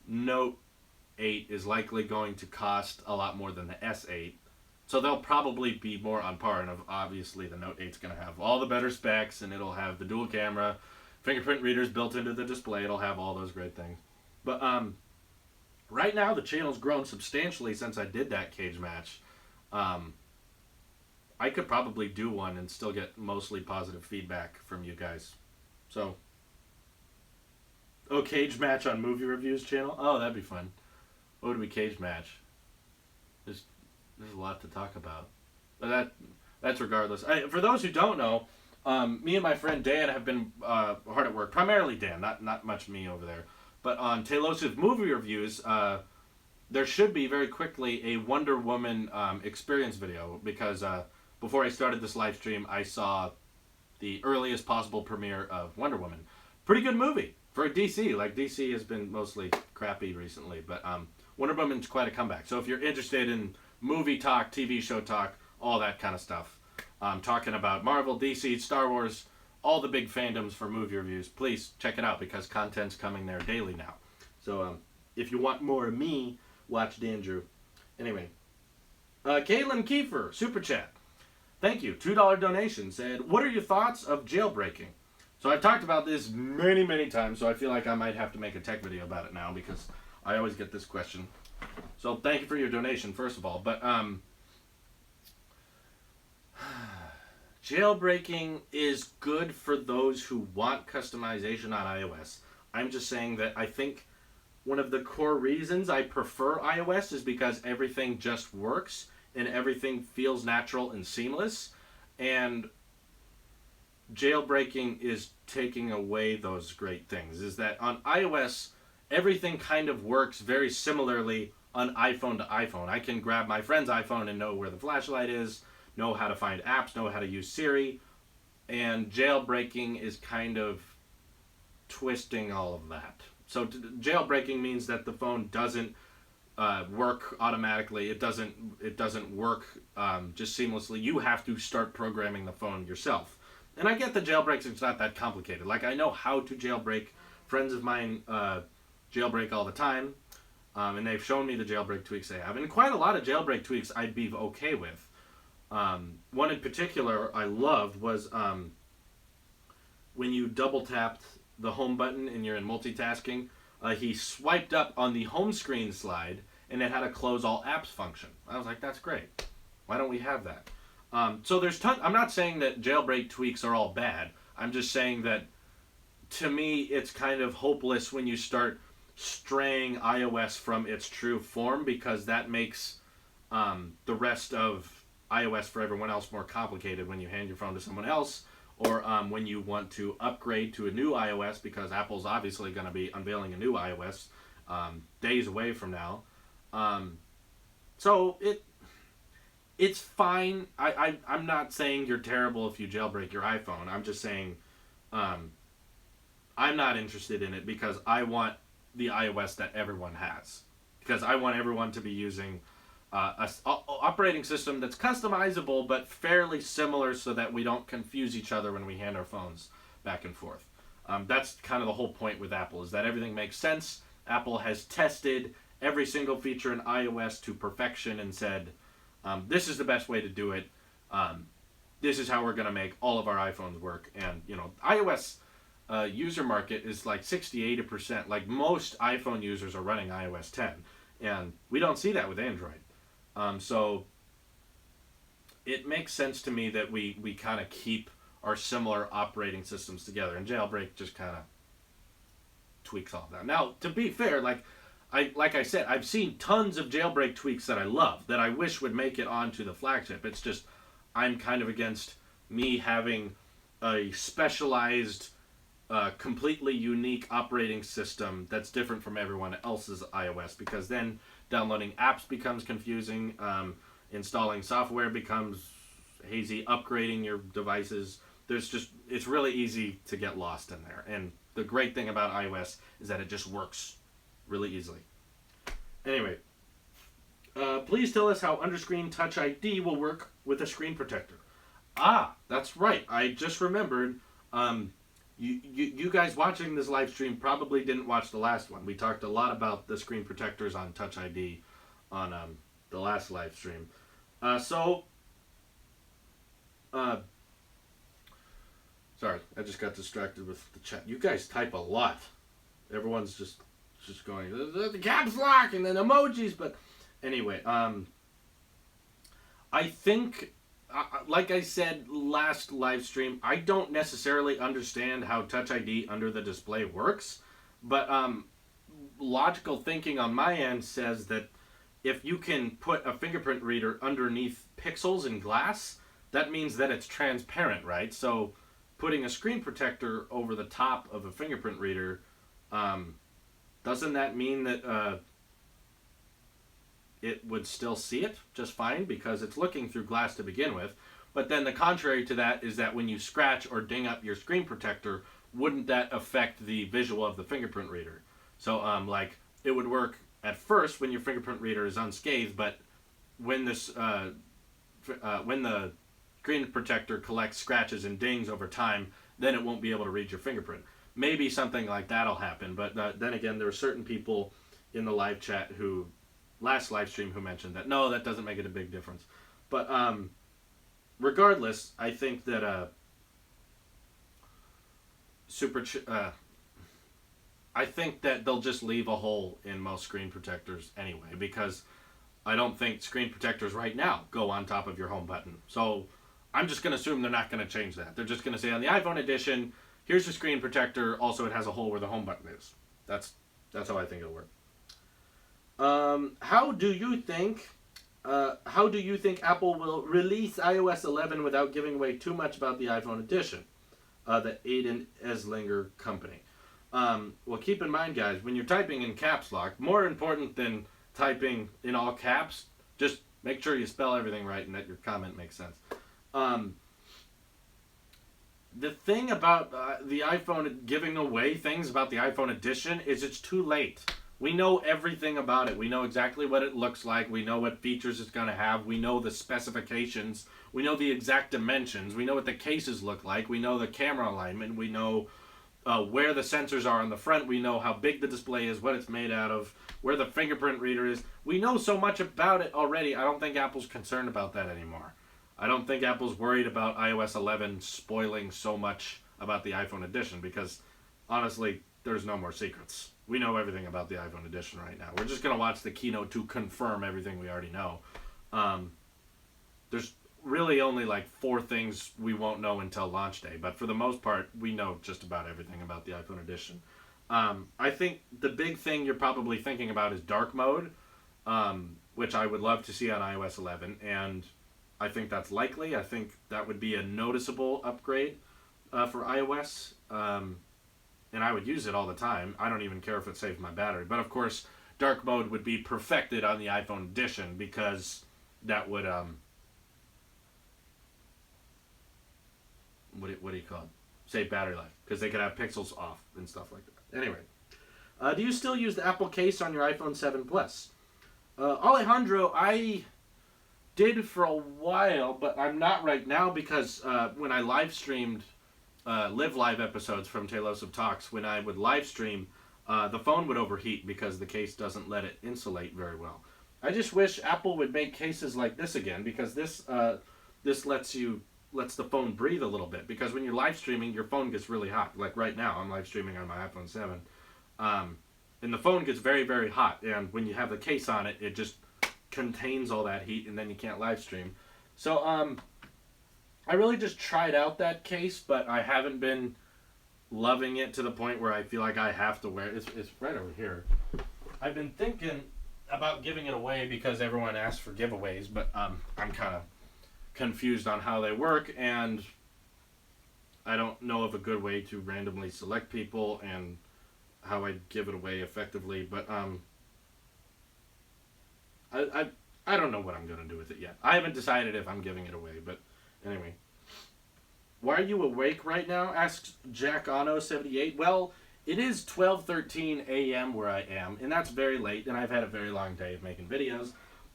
Note 8 is likely going to cost a lot more than the S8. So they'll probably be more on par, and obviously the Note 8's going to have all the better specs, and it'll have the dual camera, fingerprint readers built into the display. It'll have all those great things. But right now the channel's grown substantially since I did that cage match. I could probably do one and still get mostly positive feedback from you guys. So, cage match on movie reviews channel? Oh, that'd be fun. What would we cage match? There's a lot to talk about. But that's regardless. For those who don't know, me and my friend Dan have been hard at work. Primarily Dan, not much me over there. But on Tailosive movie reviews, there should be very quickly a Wonder Woman experience video, because before I started this live stream, I saw the earliest possible premiere of Wonder Woman. Pretty good movie for DC. Like, DC has been mostly crappy recently, but Wonder Woman's quite a comeback. So if you're interested in movie talk, TV show talk, all that kind of stuff, talking about Marvel, DC, Star Wars, all the big fandoms for movie reviews, please check it out, because content's coming there daily now. So if you want more of me, watch Dan Drew. Anyway, Caitlin Kiefer, Super Chat. Thank you. $2 donation said, what are your thoughts of jailbreaking? So I've talked about this many, many times, so I feel like I might have to make a tech video about it now, because I always get this question. So thank you for your donation, first of all. But jailbreaking is good for those who want customization on iOS. I'm just saying that I think one of the core reasons I prefer iOS is because everything just works and everything feels natural and seamless. And jailbreaking is taking away those great things. Is that on iOS, everything kind of works very similarly on iPhone to iPhone. I can grab my friend's iPhone and know where the flashlight is, know how to find apps, know how to use Siri, and jailbreaking is kind of twisting all of that. So jailbreaking means that the phone doesn't work automatically. It doesn't work just seamlessly. You have to start programming the phone yourself. And I get the jailbreaks, it's not that complicated. Like, I know how to jailbreak. Friends of mine jailbreak all the time, and they've shown me the jailbreak tweaks they have. And quite a lot of jailbreak tweaks I'd be okay with. One in particular I loved was when you double tapped the home button and you're in multitasking, he swiped up on the home screen slide and it had a close all apps function. I was like, that's great. Why don't we have that? So there's I'm not saying that jailbreak tweaks are all bad. I'm just saying that, to me, it's kind of hopeless when you start straying iOS from its true form, because that makes the rest of iOS for everyone else more complicated when you hand your phone to someone else, or when you want to upgrade to a new iOS, because Apple's obviously going to be unveiling a new iOS days away from now. So it's fine. I'm not saying you're terrible if you jailbreak your iPhone. I'm just saying I'm not interested in it, because I want the iOS that everyone has. Because I want everyone to be using a operating system that's customizable but fairly similar, so that we don't confuse each other when we hand our phones back and forth. That's kind of the whole point with Apple, is that everything makes sense. Apple has tested every single feature in iOS to perfection and said, this is the best way to do it. This is how we're going to make all of our iPhones work. And, iOS user market is like 60-80%. Like, most iPhone users are running iOS 10. And we don't see that with Android. So it makes sense to me that we kind of keep our similar operating systems together. And Jailbreak just kind of tweaks all of that. Now, to be fair, like I said, I've seen tons of jailbreak tweaks that I love, that I wish would make it onto the flagship. It's just, I'm kind of against me having a specialized, completely unique operating system that's different from everyone else's iOS, because then downloading apps becomes confusing, installing software becomes hazy, upgrading your devices. It's really easy to get lost in there. And the great thing about iOS is that it just works really easily. Anyway, please tell us how underscreen Touch ID will work with a screen protector. Ah, that's right. I just remembered. You guys watching this live stream probably didn't watch the last one. We talked a lot about the screen protectors on Touch ID on the last live stream. So, sorry, I just got distracted with the chat. You guys type a lot. Everyone's just going the caps lock and then emojis. But anyway, I think, like I said last live stream, I don't necessarily understand how Touch ID under the display works, but logical thinking on my end says that if you can put a fingerprint reader underneath pixels in glass, that means that it's transparent, right? So putting a screen protector over the top of a fingerprint reader, doesn't that mean that it would still see it just fine because it's looking through glass to begin with? But then the contrary to that is that when you scratch or ding up your screen protector, wouldn't that affect the visual of the fingerprint reader? So like it would work at first when your fingerprint reader is unscathed, but when this when the screen protector collects scratches and dings over time, then it won't be able to read your fingerprint. Maybe something like that'll happen, but then again, there are certain people in the live chat who, last live stream, who mentioned that no, that doesn't make it a big difference. But regardless, I think that I think that they'll just leave a hole in most screen protectors anyway, because I don't think screen protectors right now go on top of your home button. So I'm just going to assume they're not going to change that. They're just going to say on the iPhone edition, here's your screen protector. Also, it has a hole where the home button is. That's how I think it'll work. How do you think Apple will release iOS 11 without giving away too much about the iPhone edition? The Aiden Eslinger company. Well, keep in mind, guys, when you're typing in caps lock, more important than typing in all caps, just make sure you spell everything right and that your comment makes sense. The thing about the iPhone giving away things about the iPhone edition is it's too late. We know everything about it. We know exactly what it looks like. We know what features it's going to have. We know the specifications. We know the exact dimensions. We know what the cases look like. We know the camera alignment. We know where the sensors are on the front. We know how big the display is, what it's made out of, where the fingerprint reader is. We know so much about it already. I don't think Apple's concerned about that anymore. I don't think Apple's worried about iOS 11 spoiling so much about the iPhone edition because, honestly, there's no more secrets. We know everything about the iPhone edition right now. We're just going to watch the keynote to confirm everything we already know. There's really only like 4 things we won't know until launch day, but for the most part, we know just about everything about the iPhone edition. I think the big thing you're probably thinking about is dark mode, which I would love to see on iOS 11, and I think that's likely. I think that would be a noticeable upgrade for iOS, and I would use it all the time. I don't even care if it saves my battery, but of course, dark mode would be perfected on the iPhone edition because that would what do you call it? Save battery life, because they could have pixels off and stuff like that. Anyway, do you still use the Apple case on your iPhone 7 Plus? Alejandro, I did for a while, but I'm not right now because when I live streamed live live episodes from Tailosive Talks, when I would live stream, the phone would overheat because the case doesn't let it insulate very well. I just wish Apple would make cases like this again, because this lets the phone breathe a little bit, because when you're live streaming, your phone gets really hot. Like right now, I'm live streaming on my iPhone 7, and the phone gets very, very hot, and when you have the case on it, it just contains all that heat, and then you can't live stream. So I really just tried out that case, but I haven't been loving it to the point where I feel like I have to wear it. It's right over here. I've been thinking about giving it away because everyone asks for giveaways, but I'm kind of confused on how they work, and I don't know of a good way to randomly select people and how I'd give it away effectively, but I don't know what I'm going to do with it yet. I haven't decided if I'm giving it away, but anyway. Why are you awake right now? Asks Jack Ono 78. Well, it is 12:13 a.m. where I am, and that's very late, and I've had a very long day of making videos,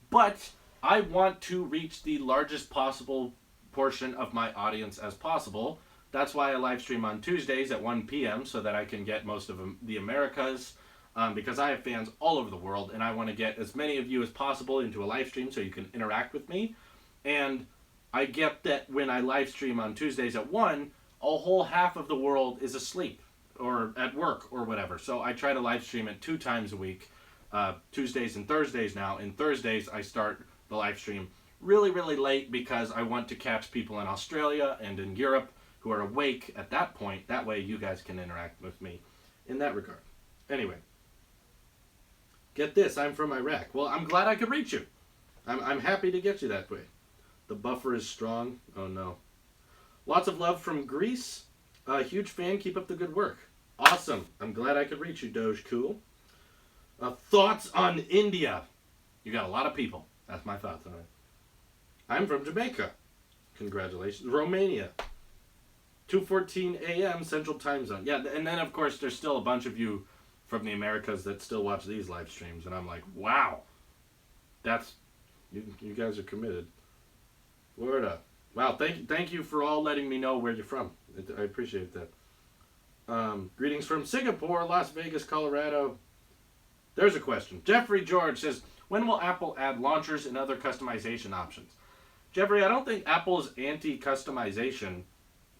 but I want to reach the largest possible portion of my audience as possible. That's why I live stream on Tuesdays at 1 p.m. so that I can get most of the Americas, because I have fans all over the world, and I want to get as many of you as possible into a live stream so you can interact with me. And I get that when I live stream on Tuesdays at 1, a whole half of the world is asleep or at work or whatever. So I try to live stream it 2 times a week, Tuesdays and Thursdays now. And Thursdays I start the live stream really, really late because I want to catch people in Australia and in Europe who are awake at that point. That way you guys can interact with me in that regard. Anyway, get this, I'm from Iraq. Well, I'm glad I could reach you. I'm happy to get you that way. The buffer is strong. Oh no. Lots of love from Greece. Huge fan. Keep up the good work. Awesome. I'm glad I could reach you, Doge Cool. Thoughts on India. You got a lot of people. That's my thoughts on it. I'm from Jamaica. Congratulations. Romania. 2:14 a.m. Central Time Zone. Yeah, and then of course there's still a bunch of you from the Americas that still watch these live streams, and I'm like, wow. That's you guys are committed. Florida. Wow, thank you for all letting me know where you're from. I appreciate that. Greetings from Singapore, Las Vegas, Colorado. There's a question. Jeffrey George says, when will Apple add launchers and other customization options? Jeffrey, I don't think Apple's anti-customization.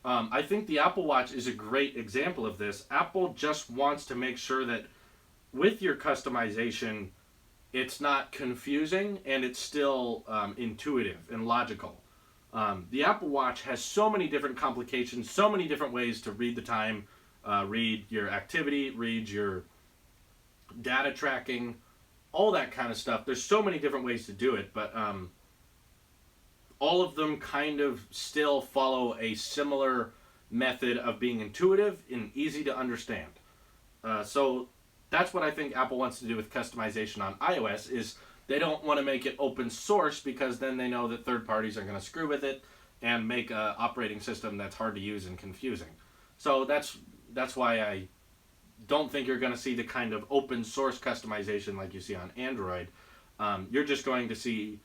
I think the Apple Watch is a great example of this. Apple just wants to make sure that with your customization, it's not confusing and it's still intuitive and logical. The Apple Watch has so many different complications, so many different ways to read the time, read your activity, read your data tracking, all that kind of stuff. There's so many different ways to do it, but all of them kind of still follow a similar method of being intuitive and easy to understand. So that's what I think Apple wants to do with customization on iOS is they don't want to make it open source because then they know that third parties are going to screw with it and make an operating system that's hard to use and confusing. So that's why I don't think you're going to see the kind of open source customization like you see on Android. You're just going to see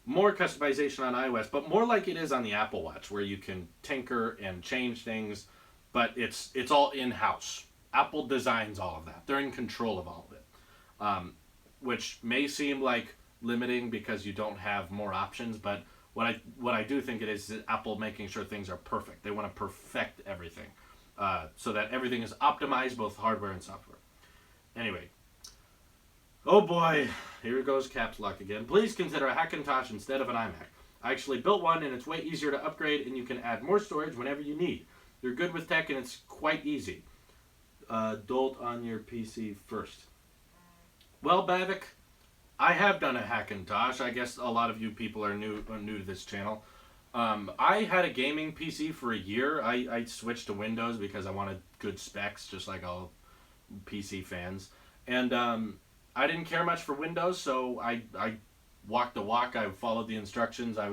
more customization on iOS, but more like it is on the Apple Watch, where you can tinker and change things, but it's all in-house. Apple designs all of that. They're in control of all of it, which may seem like limiting because you don't have more options, but what I do think it is Apple making sure things are perfect. They want to perfect everything so that everything is optimized, both hardware and software. Anyway. Oh boy, here goes caps lock again. Please consider a Hackintosh instead of an iMac. I actually built one and it's way easier to upgrade and you can add more storage whenever you need. You're good with tech and it's quite easy. Dolt on your PC first. Well, Bavik, I have done a Hackintosh. I guess a lot of you people are new to this channel. I had a gaming PC for a year. I switched to Windows because I wanted good specs, just like all PC fans. And I didn't care much for Windows, so I walked the walk. I followed the instructions. I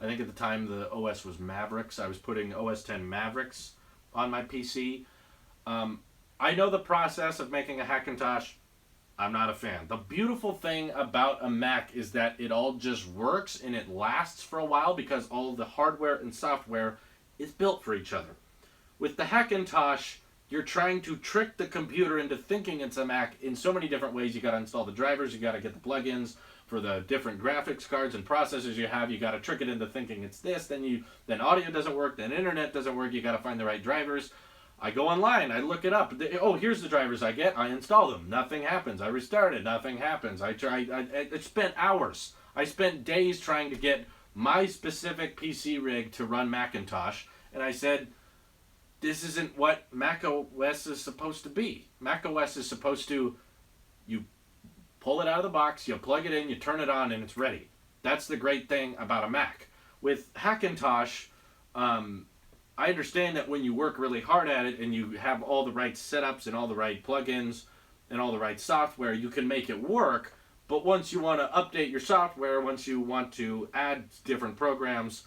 think at the time the OS was Mavericks. I was putting OS 10 Mavericks on my PC. I know the process of making a Hackintosh. I'm not a fan. The beautiful thing about a Mac is that it all just works and it lasts for a while because all of the hardware and software is built for each other. With the Hackintosh, you're trying to trick the computer into thinking it's a Mac in so many different ways. You got to install the drivers, you got to get the plugins for the different graphics cards and processors you have. You got to trick it into thinking it's this. Then audio doesn't work. Then internet doesn't work. You got to find the right drivers. I go online. I look it up. Oh, here's the drivers I get. I install them. Nothing happens. I restart it. Nothing happens. I spent hours. I spent days trying to get my specific PC rig to run Macintosh, and I said, this isn't what macOS is supposed to be. macOS is supposed to, you pull it out of the box, you plug it in, you turn it on, and it's ready. That's the great thing about a Mac. With Hackintosh, I understand that when you work really hard at it and you have all the right setups and all the right plugins and all the right software, you can make it work. But once you want to update your software, once you want to add different programs,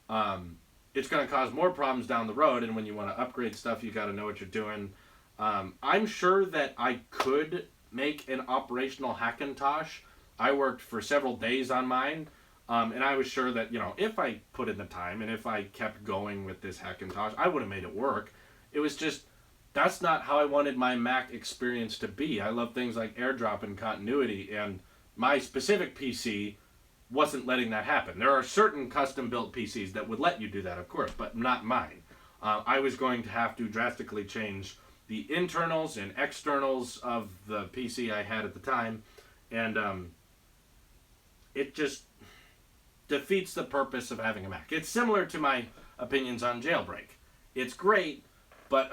it's going to cause more problems down the road. And when you want to upgrade stuff, you got to know what you're doing. I'm sure that I could make an operational Hackintosh. I worked for several days on mine. And I was sure that, if I put in the time and if I kept going with this Hackintosh, I would have made it work. It was just, that's not how I wanted my Mac experience to be. I love things like AirDrop and continuity, and my specific PC wasn't letting that happen. There are certain custom-built PCs that would let you do that, of course, but not mine. I was going to have to drastically change the internals and externals of the PC I had at the time, and it just defeats the purpose of having a Mac. It's similar to my opinions on Jailbreak. It's great, but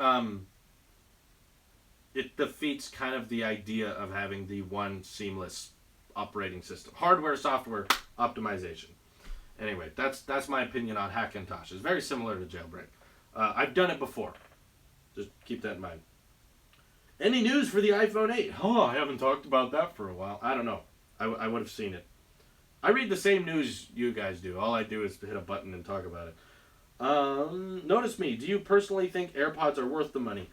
it defeats kind of the idea of having the one seamless operating system. Hardware, software, optimization. Anyway, that's my opinion on Hackintosh. It's very similar to Jailbreak. I've done it before. Just keep that in mind. Any news for the iPhone 8? Oh, I haven't talked about that for a while. I don't know. I would have seen it. I read the same news you guys do. All I do is hit a button and talk about it. Notice me. Do you personally think AirPods are worth the money?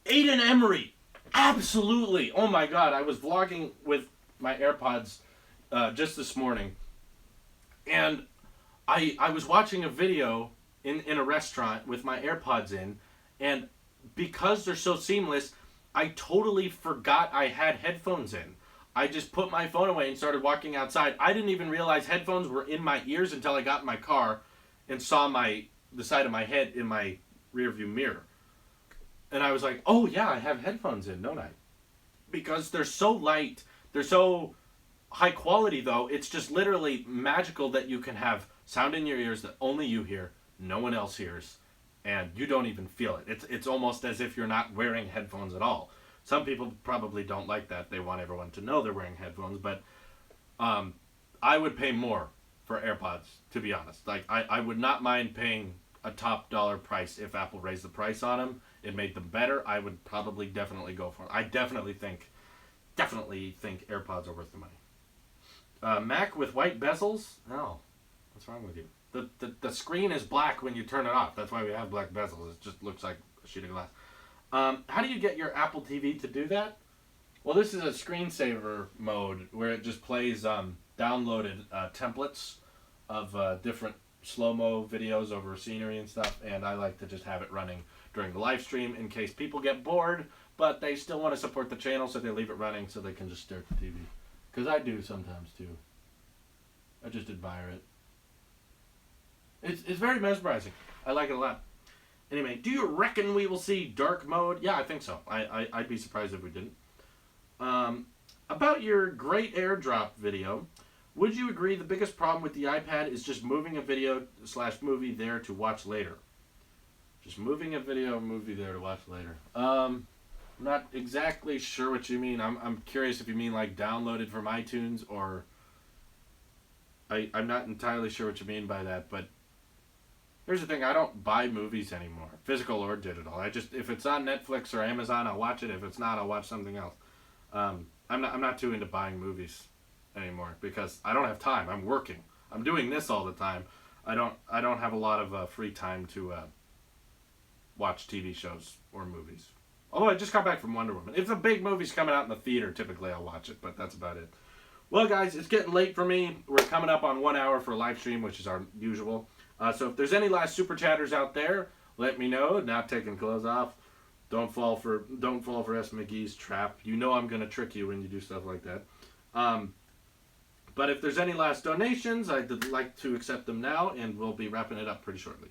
Aiden Emery. Absolutely. Oh my God. I was vlogging with my AirPods just this morning. And I was watching a video in a restaurant with my AirPods in. And because they're so seamless, I totally forgot I had headphones in. I just put my phone away and started walking outside. I didn't even realize headphones were in my ears until I got in my car and saw the side of my head in my rearview mirror. And I was like, oh yeah, I have headphones in, don't I? Because they're so light, they're so high quality though, it's just literally magical that you can have sound in your ears that only you hear, no one else hears, and you don't even feel it. It's almost as if you're not wearing headphones at all. Some people probably don't like that. They want everyone to know they're wearing headphones, but I would pay more for AirPods, to be honest. Like, I would not mind paying a top dollar price if Apple raised the price on them. It made them better. I would probably definitely go for it. I definitely think AirPods are worth the money. Mac with white bezels? No. What's wrong with you? The screen is black when you turn it off. That's why we have black bezels. It just looks like a sheet of glass. How do you get your Apple TV to do that? Well, this is a screensaver mode where it just plays downloaded templates of different slow-mo videos over scenery and stuff, and I like to just have it running during the live stream in case people get bored, but they still want to support the channel, so they leave it running so they can just stare at the TV. Because I do sometimes, too. I just admire it. It's very mesmerizing. I like it a lot. Anyway, do you reckon we will see dark mode? Yeah, I think so. I'd be surprised if we didn't. About your great airdrop video, would you agree the biggest problem with the iPad is just moving a video / movie there to watch later? Just moving a video movie there to watch later. I'm not exactly sure what you mean. I'm curious if you mean like downloaded from iTunes or... I'm not entirely sure what you mean by that, but here's the thing, I don't buy movies anymore, physical or digital. If it's on Netflix or Amazon, I'll watch it. If it's not, I'll watch something else. I'm not too into buying movies anymore because I don't have time. I'm working. I'm doing this all the time. I don't have a lot of free time to watch TV shows or movies. Although I just got back from Wonder Woman. If the big movie's coming out in the theater, typically I'll watch it, but that's about it. Well, guys, it's getting late for me. We're coming up on 1 hour for a live stream, which is our usual. So if there's any last super chatters out there, let me know. Not taking clothes off. Don't fall for S. McGee's trap. You know I'm gonna trick you when you do stuff like that. But if there's any last donations, I'd like to accept them now, and we'll be wrapping it up pretty shortly.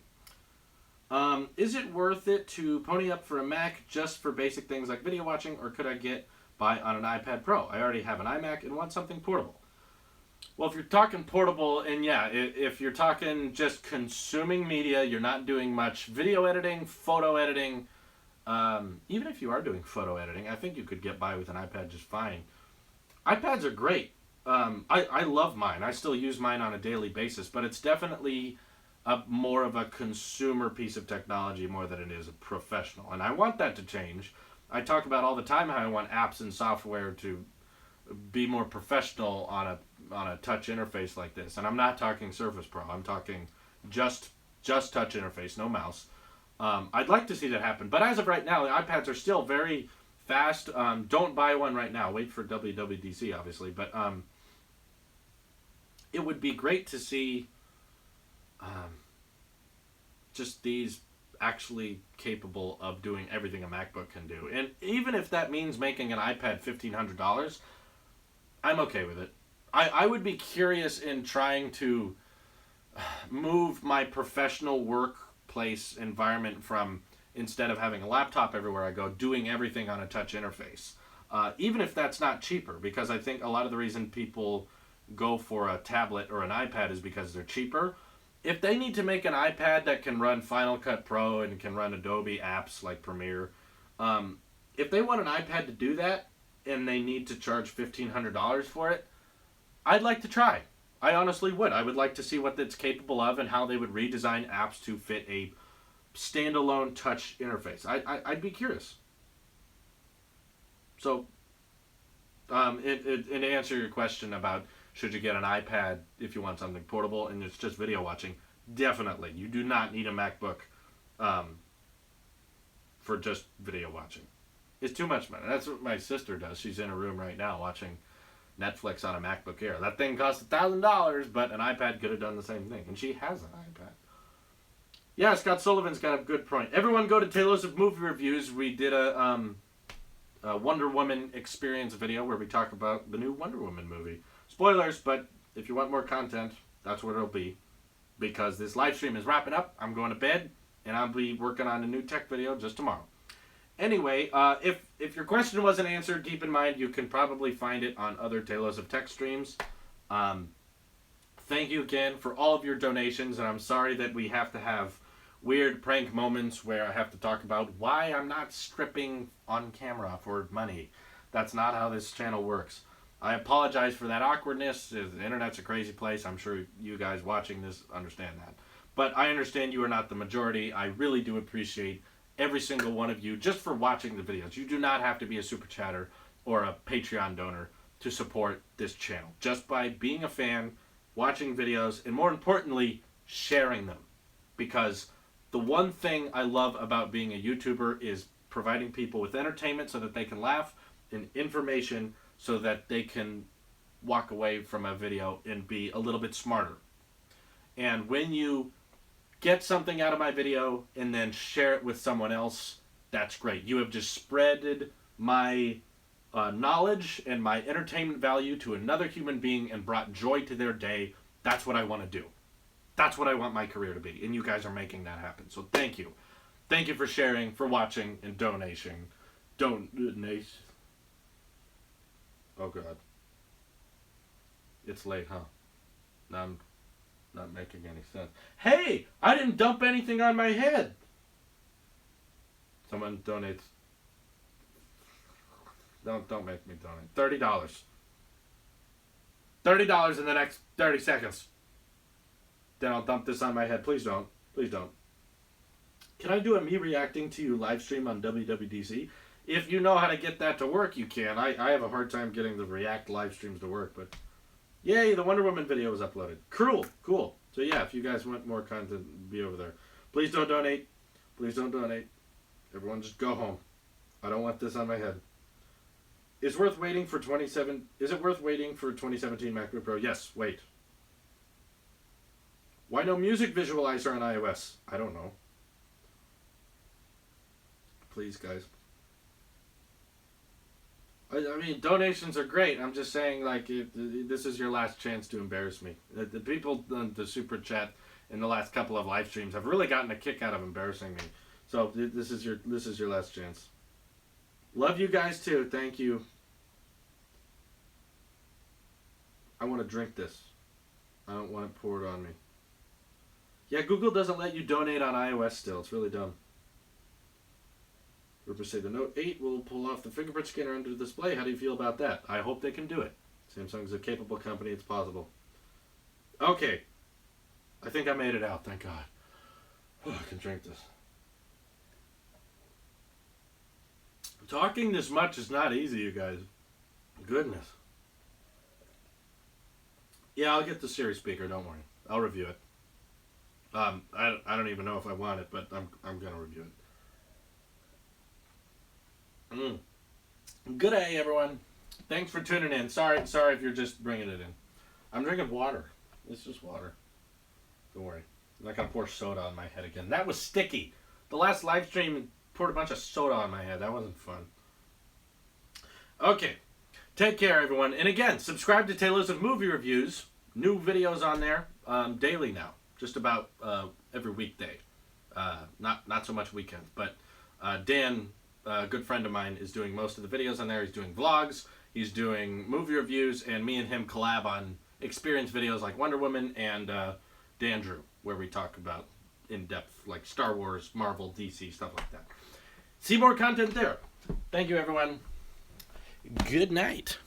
Is it worth it to pony up for a Mac just for basic things like video watching, or could I get by on an iPad Pro? I already have an iMac and want something portable. Well, if you're talking portable, and yeah, if you're talking just consuming media, you're not doing much video editing, photo editing, even if you are doing photo editing, I think you could get by with an iPad just fine. iPads are great. I love mine. I still use mine on a daily basis, but it's definitely more of a consumer piece of technology more than it is a professional. And I want that to change. I talk about all the time how I want apps and software to be more professional on a touch interface like this. And I'm not talking Surface Pro. I'm talking just touch interface, no mouse. I'd like to see that happen. But as of right now, the iPads are still very fast. Don't buy one right now. Wait for WWDC, obviously. But it would be great to see just these actually capable of doing everything a MacBook can do. And even if that means making an iPad $1,500, I'm okay with it. I would be curious in trying to move my professional workplace environment from, instead of having a laptop everywhere I go, doing everything on a touch interface. Even if that's not cheaper, because I think a lot of the reason people go for a tablet or an iPad is because they're cheaper. If they need to make an iPad that can run Final Cut Pro and can run Adobe apps like Premiere, if they want an iPad to do that and they need to charge $1,500 for it, I'd like to try. I honestly would. I would like to see what it's capable of and how they would redesign apps to fit a standalone touch interface. I'd be curious. So, and to answer your question about should you get an iPad if you want something portable and it's just video watching, definitely. You do not need a MacBook for just video watching. It's too much money. That's what my sister does. She's in a room right now watching Netflix on a MacBook Air. That thing costs $1,000, but an iPad could have done the same thing. And she has an iPad. Yeah, Scott Sullivan's got a good point. Everyone go to Tailosive Movie Reviews. We did a Wonder Woman experience video where we talk about the new Wonder Woman movie. Spoilers, but if you want more content, that's what it'll be. Because this live stream is wrapping up. I'm going to bed, and I'll be working on a new tech video just tomorrow. Anyway, if your question wasn't answered, keep in mind you can probably find it on other Tailosive Tech streams. Thank you again for all of your donations, and I'm sorry that we have to have weird prank moments where I have to talk about why I'm not stripping on camera for money. That's not how this channel works. I apologize for that awkwardness. The internet's a crazy place. I'm sure you guys watching this understand that. But I understand you are not the majority. I really do appreciate every single one of you just for watching the videos. You do not have to be a super chatter or a Patreon donor to support this channel. Just by being a fan, watching videos, and more importantly, sharing them. Because the one thing I love about being a YouTuber is providing people with entertainment so that they can laugh, and information so that they can walk away from a video and be a little bit smarter. And when you get something out of my video and then share it with someone else, that's great. You have just spreaded my knowledge and my entertainment value to another human being and brought joy to their day. That's what I want to do. That's what I want my career to be. And you guys are making that happen. So thank you. Thank you for sharing, for watching, and donating. Donate. Oh, God. It's late, huh? I'm not making any sense. Hey! I didn't dump anything on my head! Someone donates. Don't make me donate. $30. $30 in the next 30 seconds. Then I'll dump this on my head. Please don't. Please don't. Can I do a me reacting to you live stream on WWDC? If you know how to get that to work, you can. I have a hard time getting the React live streams to work, but yay, the Wonder Woman video was uploaded. Cool. So yeah, if you guys want more content, be over there. Please don't donate. Please don't donate. Everyone just go home. I don't want this on my head. Is it worth waiting for 2017 MacBook Pro? Yes, wait. Why no music visualizer on iOS? I don't know. Please, guys. I mean, donations are great. I'm just saying, like, this is your last chance to embarrass me. The people on the super chat in the last couple of live streams have really gotten a kick out of embarrassing me. So this is your last chance. Love you guys too. Thank you. I want to drink this. I don't want it poured on me. Yeah, Google doesn't let you donate on iOS still. It's really dumb. Rippers say the Note 8 will pull off the fingerprint scanner under the display. How do you feel about that? I hope they can do it. Samsung's a capable company. It's possible. Okay. I think I made it out. Thank God. Oh, I can drink this. Talking this much is not easy, you guys. Goodness. Yeah, I'll get the Siri speaker. Don't worry. I'll review it. I don't even know if I want it, but I'm gonna review it. Good day, everyone. Thanks for tuning in. Sorry if you're just bringing it in. I'm drinking water. It's just water. Don't worry. I'm not gonna pour soda on my head again. That was sticky. The last live stream poured a bunch of soda on my head. That wasn't fun. Okay. Take care, everyone. And again, subscribe to Tailosive Movie Reviews. New videos on there daily now. Just about every weekday. Not so much weekends. But Dan, a good friend of mine, is doing most of the videos on there. He's doing vlogs. He's doing movie reviews. And me and him collab on experience videos like Wonder Woman and Dan Drew, where we talk about in-depth, like Star Wars, Marvel, DC, stuff like that. See more content there. Thank you, everyone. Good night.